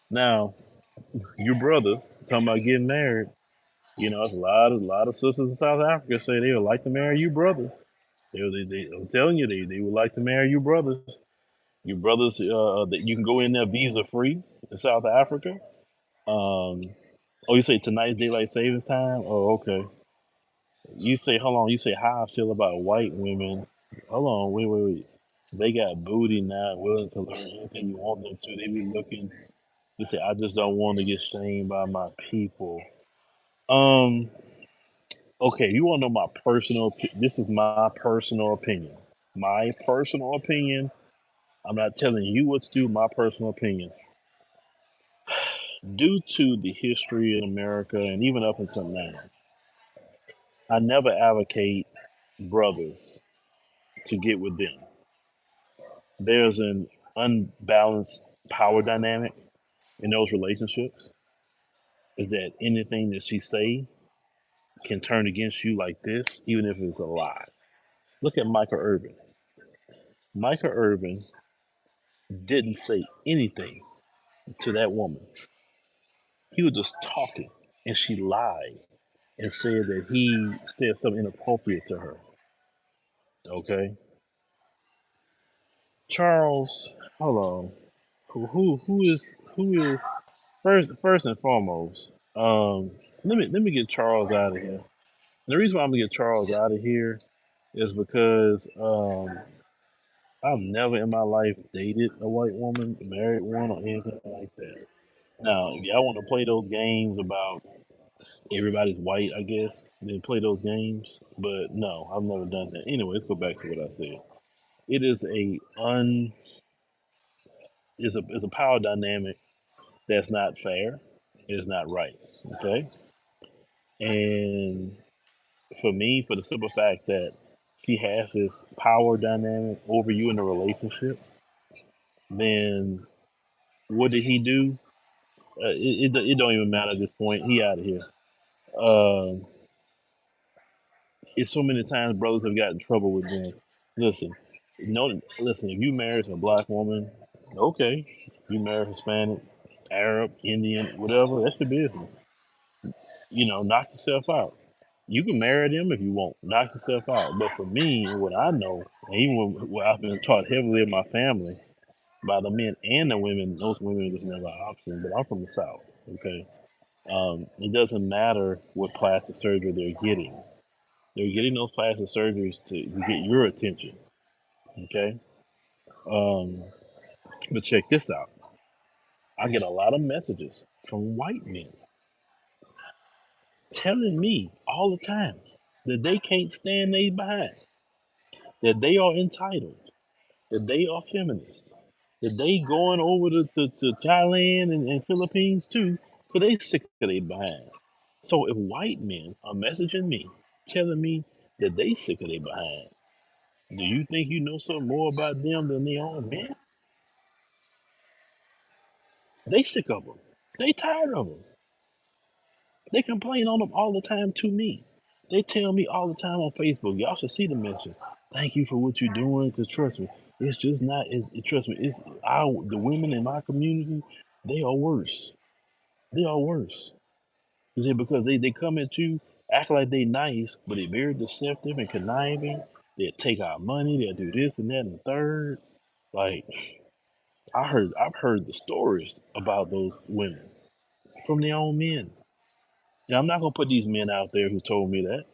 now your brothers talking about getting married. It's a lot of sisters in South Africa say they would like to marry you brothers. I'm telling you, they would like to marry you brothers. Your brothers that you can go in there visa free in South Africa. Um, oh, you say tonight's daylight savings time? Oh, okay. You say, hold on. You say how I feel about white women. Hold on, wait. They got booty now, willing to learn anything you want them to. They be looking. You say, I just don't want to get shamed by my people. Um, okay, you want to know my This is my personal opinion. My personal opinion. I'm not telling you what to do. My personal opinion. Due to the history in America and even up until now, I never advocate brothers to get with them. There's an unbalanced power dynamic in those relationships. Is that anything that she say can turn against you like this, even if it's a lie. Look at Michael Irvin. Michael Irvin didn't say anything to that woman. He was just talking, and she lied and said that he said something inappropriate to her. Okay, Charles. Hold on. Who is first and foremost? Let me get Charles out of here. And the reason why I'm gonna get Charles out of here is because I've never in my life dated a white woman, married one, or anything like that. Now, if y'all want to play those games about everybody's white, I guess, then play those games. But no, I've never done that. Anyway, let's go back to what I said. It is a un is a power dynamic that's not fair. It's not right. Okay, and for me, for the simple fact that she has this power dynamic over you in a relationship, then what did he do? It don't even matter at this point. He out of here. Um, it's so many times brothers have gotten in trouble with them. Listen, no, listen. If you marry a black woman, okay. You marry Hispanic, Arab, Indian, whatever. That's your business. Knock yourself out. You can marry them if you want. Knock yourself out. But for me, what I know, and even what I've been taught heavily in my family by the men and the women, those women was never an option. But I'm from the South. Okay. It doesn't matter what plastic surgery they're getting. They're getting those plastic surgeries to get your attention. Okay. Um, but check this out. I get a lot of messages from white men telling me all the time that they can't stand they behind, that they are entitled, that they are feminists, that they going over to Thailand and Philippines too, because they sick of they behind. So if white men are messaging me, telling me that they sick of they behind, do you think you know something more about them than they are men? They sick of them. They tired of them. They complain on them all the time to me. They tell me all the time on Facebook. Y'all should see the messages. Thank you for what you're doing. Cause trust me, it's just not. Trust me, the women in my community. They are worse. They are worse. Is it because they come at you, act like they nice, but they very deceptive and conniving. They'll take our money. They'll do this and that and the third. Like I've heard the stories about those women from their own men. And I'm not gonna put these men out there who told me that.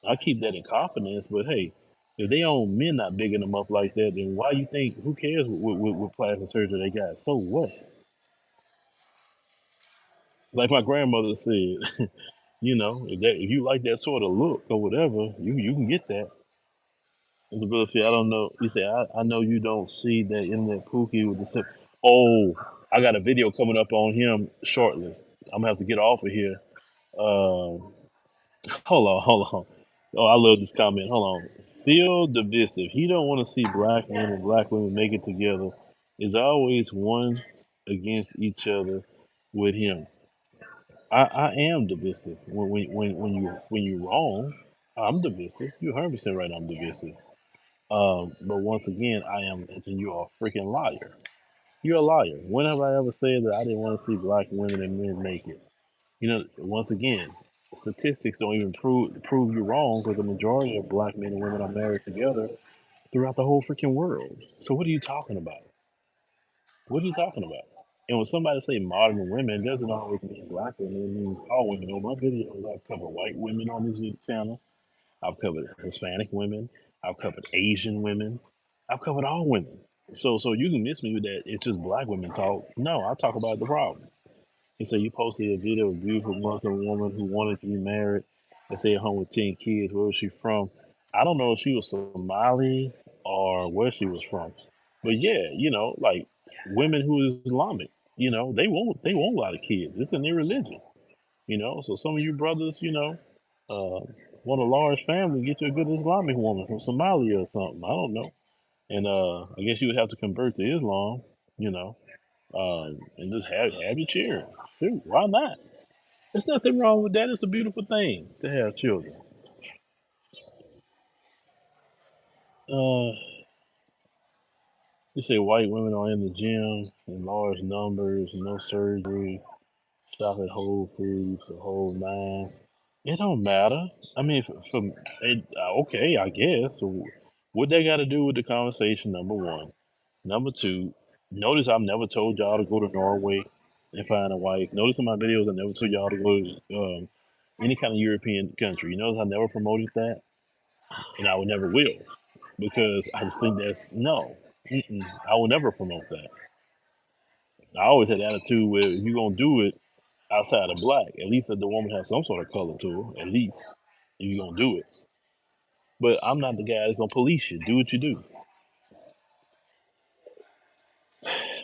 I keep that in confidence, but hey, if they own men not bigging them up like that, then why you think? Who cares what plastic surgery they got? So what? Like my grandmother said, if you like that sort of look or whatever, you can get that. Brother Phil, I don't know. You say I know you don't see that internet Pookie with the sim. Oh, I got a video coming up on him shortly. I'm gonna have to get off of here. Um, hold on. Oh, I love this comment. Hold on. Phil Divisive. He don't want to see black men and black women make it together. Is always one against each other with him. I am divisive. When you wrong, I'm divisive. You're 100% right. I'm divisive. But once again, I am mentioning you are a freaking liar. You're a liar. When have I ever said that I didn't want to see black women and men make it? Once again, statistics don't even prove you wrong because the majority of black men and women are married together throughout the whole freaking world. So what are you talking about? What are you talking about? And when somebody say modern women, it doesn't always mean black women. It means all women. On my videos, I've covered white women on this YouTube channel. I've covered Hispanic women. I've covered Asian women. I've covered all women. So you can miss me with that. It's just black women talk. No, I talk about the problem. He said you posted a video of a beautiful Muslim woman who wanted to be married and stay at home with 10 kids. Where was she from? I don't know if she was Somali or where she was from. But yeah, like women who is Islamic, they want a lot of kids. It's in their religion. So some of you brothers, want a large family, get you a good Islamic woman from Somalia or something. I don't know. And I guess you would have to convert to Islam, you know, and just have your children. Shoot, why not? There's nothing wrong with that. It's a beautiful thing to have children. Uh, you say white women are in the gym in large numbers, no surgery, shop at Whole Foods, the whole nine. It don't matter. I mean, for it, okay, I guess. So what they got to do with the conversation? Number one. Number two. Notice I've never told y'all to go to Norway and find a wife. Notice in my videos I never told y'all to go to any kind of European country. You notice I never promoted that, and I would never will, because I just think that's no. I will never promote that. I always had the attitude where if you're gonna do it outside of black, at least that the woman has some sort of color to her. At least if you're gonna do it. But I'm not the guy that's gonna police you. Do what you do,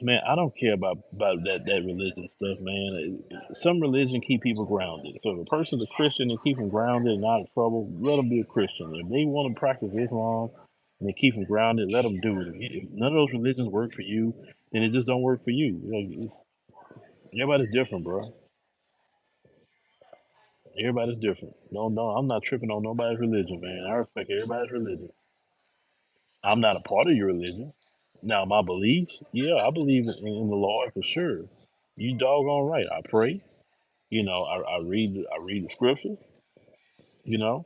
man. I don't care about that religion stuff, man. Some religion keep people grounded. So if a person's a Christian and keep them grounded and not in trouble, let them be a Christian. If they want to practice Islam and they keep them grounded, let them do it. If none of those religions work for you, then it just don't work for you. Everybody's different, bro. Everybody's different. No, I'm not tripping on nobody's religion, man. I respect everybody's religion. I'm not a part of your religion. Now, my beliefs, yeah, I believe in the Lord for sure. You doggone right. I pray. I read the scriptures. You know,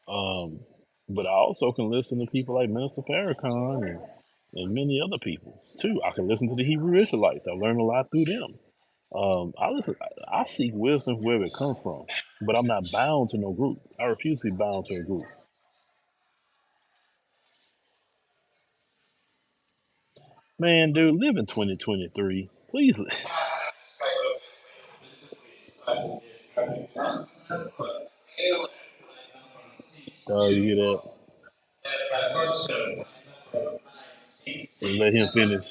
um, but I also can listen to people like Minister Farrakhan and many other people too. I can listen to the Hebrew Israelites. I learned a lot through them. I seek wisdom wherever it comes from, but I'm not bound to no group. I refuse to be bound to a group. Man, dude, live in 2023. Please. You hear that? And let him finish.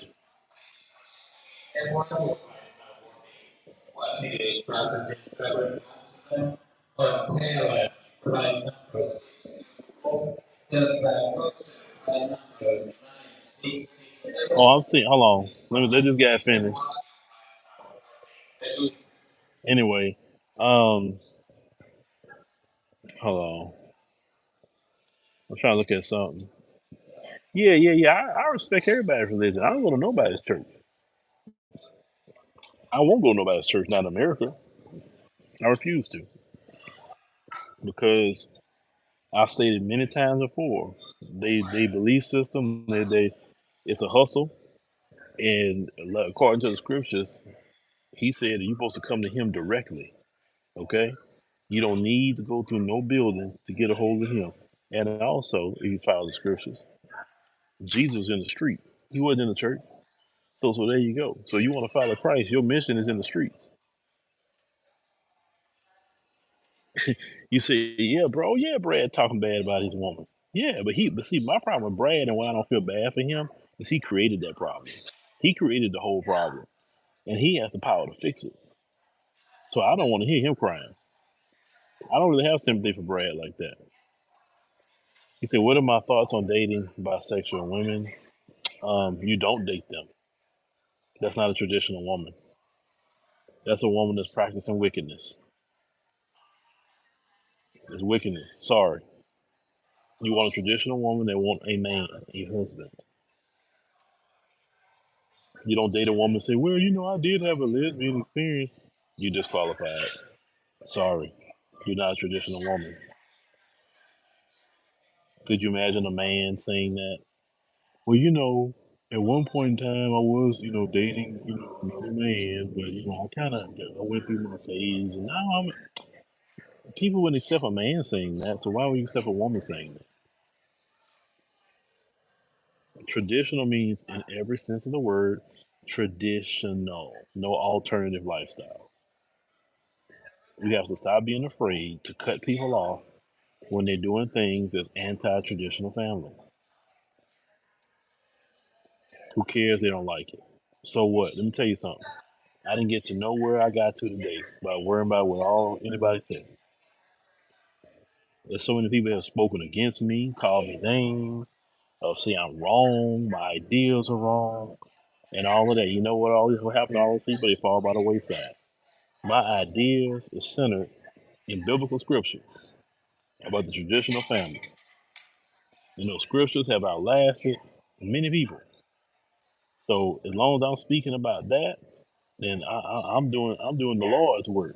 Oh, I'm seeing. Hold on. Let this guy finish. Anyway, um, hold on. I'm trying to look at something. Yeah. I respect everybody's religion. I don't go to nobody's church. I won't go to nobody's church, not in America. I refuse to, because I've stated many times before, they belief system, they it's a hustle, and according to the scriptures, he said that you're supposed to come to him directly. Okay, you don't need to go through no building to get a hold of him. And also, if you follow the scriptures, Jesus was in the street. He wasn't in the church. So there you go. So you want to follow Christ, your mission is in the streets. You say, yeah, bro, yeah, Brad talking bad about his woman. Yeah, but see, my problem with Brad and why I don't feel bad for him is he created that problem. He created the whole problem, and he has the power to fix it. So I don't want to hear him crying. I don't really have sympathy for Brad like that. He said, "What are my thoughts on dating bisexual women? You don't date them. That's not a traditional woman. That's a woman that's practicing wickedness. It's wickedness. Sorry. You want a traditional woman that want a man, a husband. You don't date a woman and say, well, I did have a lesbian experience. You disqualified. Sorry. You're not a traditional woman. Could you imagine a man saying that? Well, at one point in time, I was, dating, another man, but, I went through my phase, and now people wouldn't accept a man saying that, so why would you accept a woman saying that? Traditional means, in every sense of the word, traditional, no alternative lifestyle. We have to stop being afraid to cut people off when they're doing things that's anti-traditional family. Who cares? They don't like it. So what? Let me tell you something. I didn't get to know where I got to today by worrying about what anybody said. There's so many people that have spoken against me, called me names, say I'm wrong, my ideas are wrong, and all of that. You know what happened to all those people? They fall by the wayside. My ideas is centered in biblical scripture about the traditional family. Scriptures have outlasted many people. So as long as I'm speaking about that, then I'm doing the Lord's work.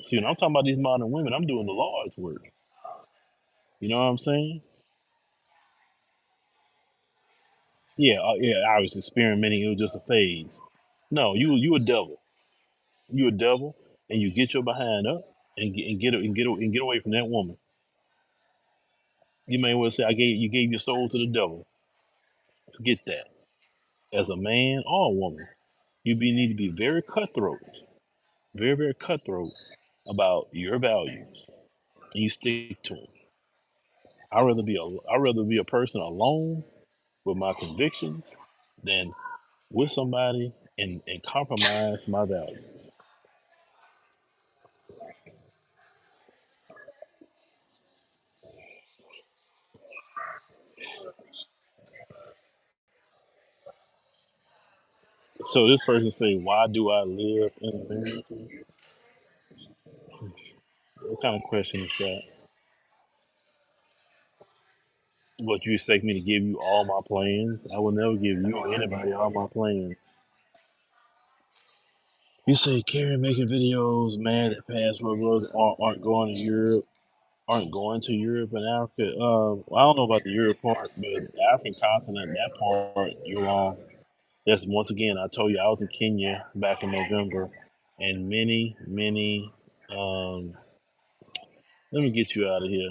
See, when I'm talking about these modern women, I'm doing the Lord's work. You know what I'm saying? Yeah, yeah. I was experimenting. It was just a phase. No, you a devil. You a devil, and you get your behind up and get away from that woman. You may well say, you gave your soul to the devil. Forget that. As a man or a woman, need to be very cutthroat, very very cutthroat about your values, and you stick to them. I'd rather be a person alone with my convictions than with somebody and compromise my values. So this person say, why do I live in America? What kind of question is that? What, you expect me to give you all my plans? I will never give you or anybody all my plans. You say Karen making videos, mad that passport brothers aren't going to Europe, aren't going to Europe and Africa. I don't know about the Europe part, but the African continent, that part, you're wrong. Yes, once again, I told you I was in Kenya back in November, and many, many. Um, Let me get you out of here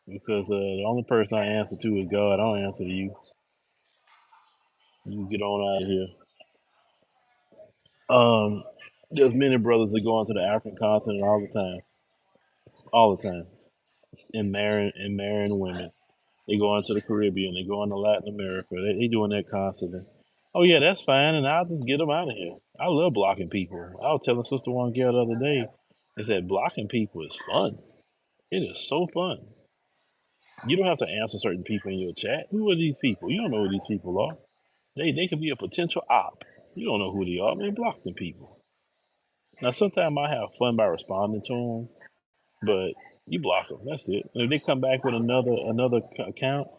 because the only person I answer to is God. I don't answer to you. You get on out of here. Um, there's many brothers that go into the African continent all the time, and marrying women. They go into the Caribbean. They go into Latin America. They doing that constantly. Oh yeah, that's fine, and I'll just get them out of here. I love blocking people. I was telling Sister One girl the other day, is that blocking people is fun. It is so fun. You don't have to answer certain people in your chat. Who are these people? You don't know who these people are. They could be a potential op. You don't know who they are. Man, block them people. Now, sometimes I have fun by responding to them, but you block them. That's it. And if they come back with another account,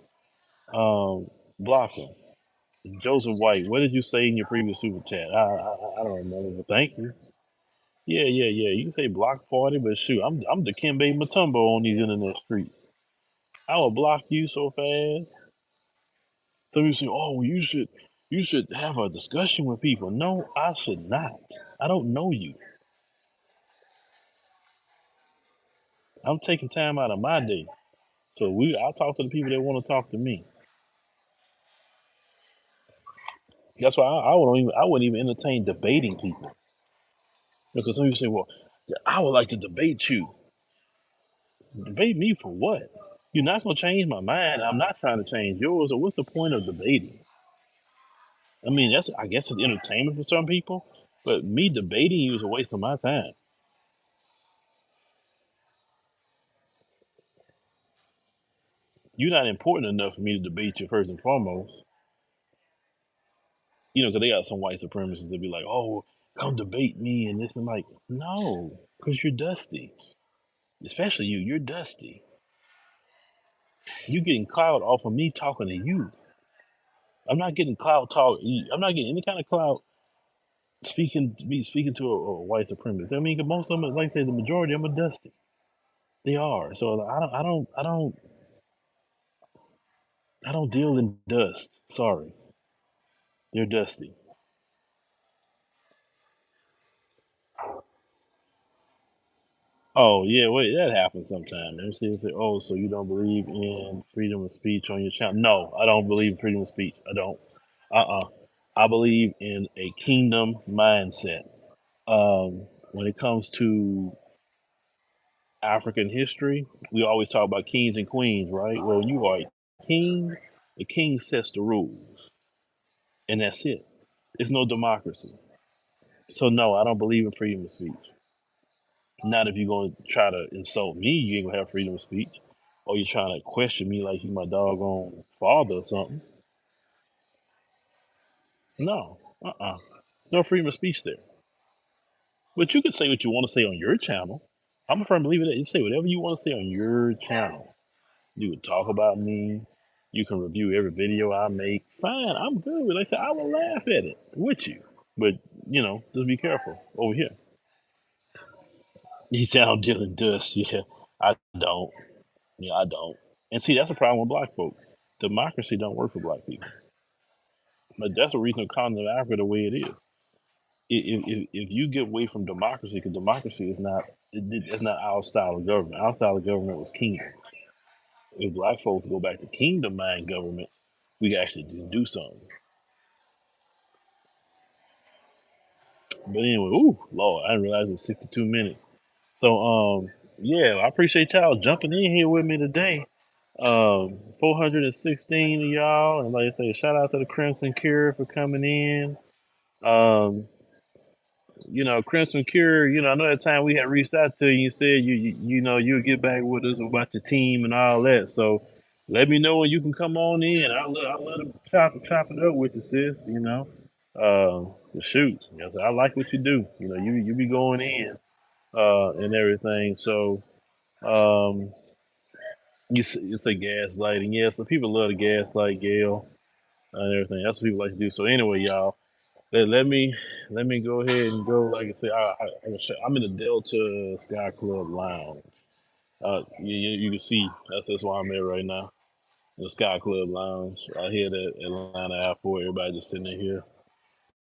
um, block them. Joseph White, what did you say in your previous super chat? I don't remember, but thank you. Yeah, yeah, yeah. You can say block party, but shoot, I'm the Kimbe Matumbo on these internet streets. I will block you so fast. Some people say, "Oh, you should have a discussion with people." No, I should not. I don't know you. I'm taking time out of my day, so I talk to the people that want to talk to me. That's why I wouldn't even entertain debating people because some people say, "Well, I would like to debate you." Debate me for what? You're not gonna change my mind. I'm not trying to change yours. So what's the point of debating? I mean, that's I guess it's entertainment for some people, but me debating you is a waste of my time. You're not important enough for me to debate you first and foremost. You know, because they got some white supremacists that be like, "Oh, come debate me," and this and like, no, because you're dusty. Especially you. You're dusty. You getting clout off of me talking to you. I'm not getting clout talk. I'm not getting any kind of clout speaking to a white supremacist. I mean, 'cause most of them, like I say, the majority of them are dusty. They are. So I don't deal in dust. Sorry, they're dusty. Oh yeah, wait, that happens sometimes. Let me see. Say, oh, so you don't believe in freedom of speech on your channel? No, I don't believe in freedom of speech. I don't. I believe in a kingdom mindset. When it comes to African history, we always talk about kings and queens, right? Well, you are a king. The king sets the rules, and that's it. There's no democracy. So no, I don't believe in freedom of speech. Not if you're going to try to insult me, you ain't gonna have freedom of speech. Or you're trying to question me like you my doggone father or something. No, no freedom of speech there. But you can say what you want to say on your channel. I'm a firm believer that you say whatever you want to say on your channel. You can talk about me. You can review every video I make. Fine, I'm good with it. Like I said, I will laugh at it with you. But, just be careful over here. You sound dealing dust. Yeah, I don't. Yeah, I don't. And see, that's the problem with black folks. Democracy don't work for black people. But that's the reason the continent of Africa the way it is. If you get away from democracy, because democracy is not it's not our style of government. Our style of government was kingdom. If black folks go back to kingdom mind government, we can actually do something. But anyway, ooh, Lord, I didn't realize it was 62 minutes. So yeah, I appreciate y'all jumping in here with me today. 416 of y'all, and like I say, shout out to the Crimson Cure for coming in. Um, Crimson Cure, I know that time we had reached out to you, you said you would get back with us about your team and all that. So let me know when you can come on in. I'll let them chop it up with you, sis. Shoot, I like what you do. You be going in and everything. So um, you say gaslighting, yeah. So people love to gaslight Gail and everything. That's what people like to do. So anyway, y'all. Let me go ahead and go. Like I said, I'm in the Delta Sky Club Lounge. You can see that's where I'm at right now. The Sky Club Lounge. I hear that Atlanta Airport. Everybody just sitting in here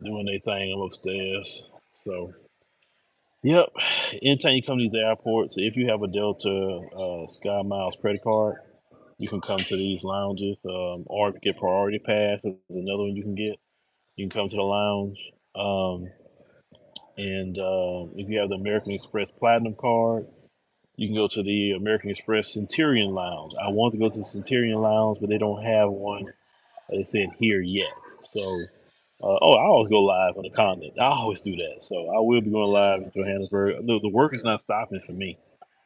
doing their thing. I'm upstairs. So, yep. Anytime you come to these airports, if you have a Delta Sky Miles credit card, you can come to these lounges. Or get Priority Pass. There's another one you can get. You can come to the lounge. And if you have the American Express Platinum card, you can go to the American Express Centurion Lounge. I want to go to the Centurion Lounge, but they don't have one, they said, here yet. So, I always go live on the continent. I always do that. So I will be going live in Johannesburg. The work is not stopping for me.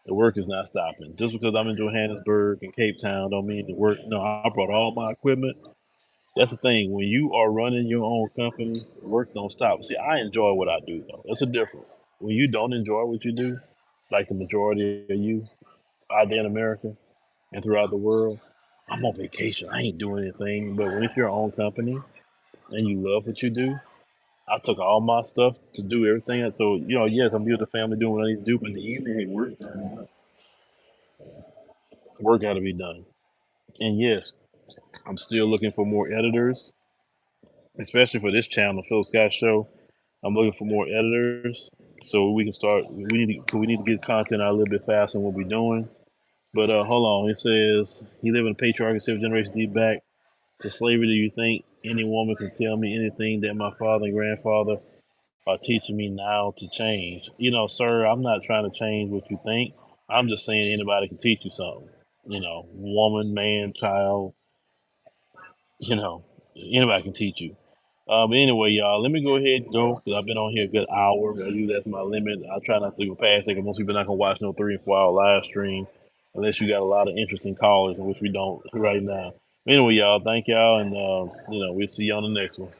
The work is not stopping. Just because I'm in Johannesburg and Cape Town don't mean the work. No, I brought all my equipment. That's the thing. When you are running your own company, work don't stop. See, I enjoy what I do, though. That's a difference. When you don't enjoy what you do, like the majority of you out there in America and throughout the world, I'm on vacation. I ain't doing anything. But when it's your own company and you love what you do, I took all my stuff to do everything. So, yes, I'm with the family doing what I need to do, but in the evening, hey, work got to be done. And yes, I'm still looking for more editors, especially for this channel, Phil Scott Show. I'm looking for more editors so we can start. We need to get content out a little bit faster than what we're doing. But hold on, it says he lived in a patriarchal civil generation deep back to slavery. Do you think any woman can tell me anything that my father and grandfather are teaching me now to change? Sir, I'm not trying to change what you think. I'm just saying anybody can teach you something. woman, man, child, you know, anybody can teach you. But anyway, y'all, let me go ahead and go because I've been on here a good hour. I use that's my limit. I try not to go past it because most people are not gonna watch no 3 and 4 hour live stream unless you got a lot of interesting callers, which we don't right now. Anyway, y'all, thank y'all, and we'll see you on the next one.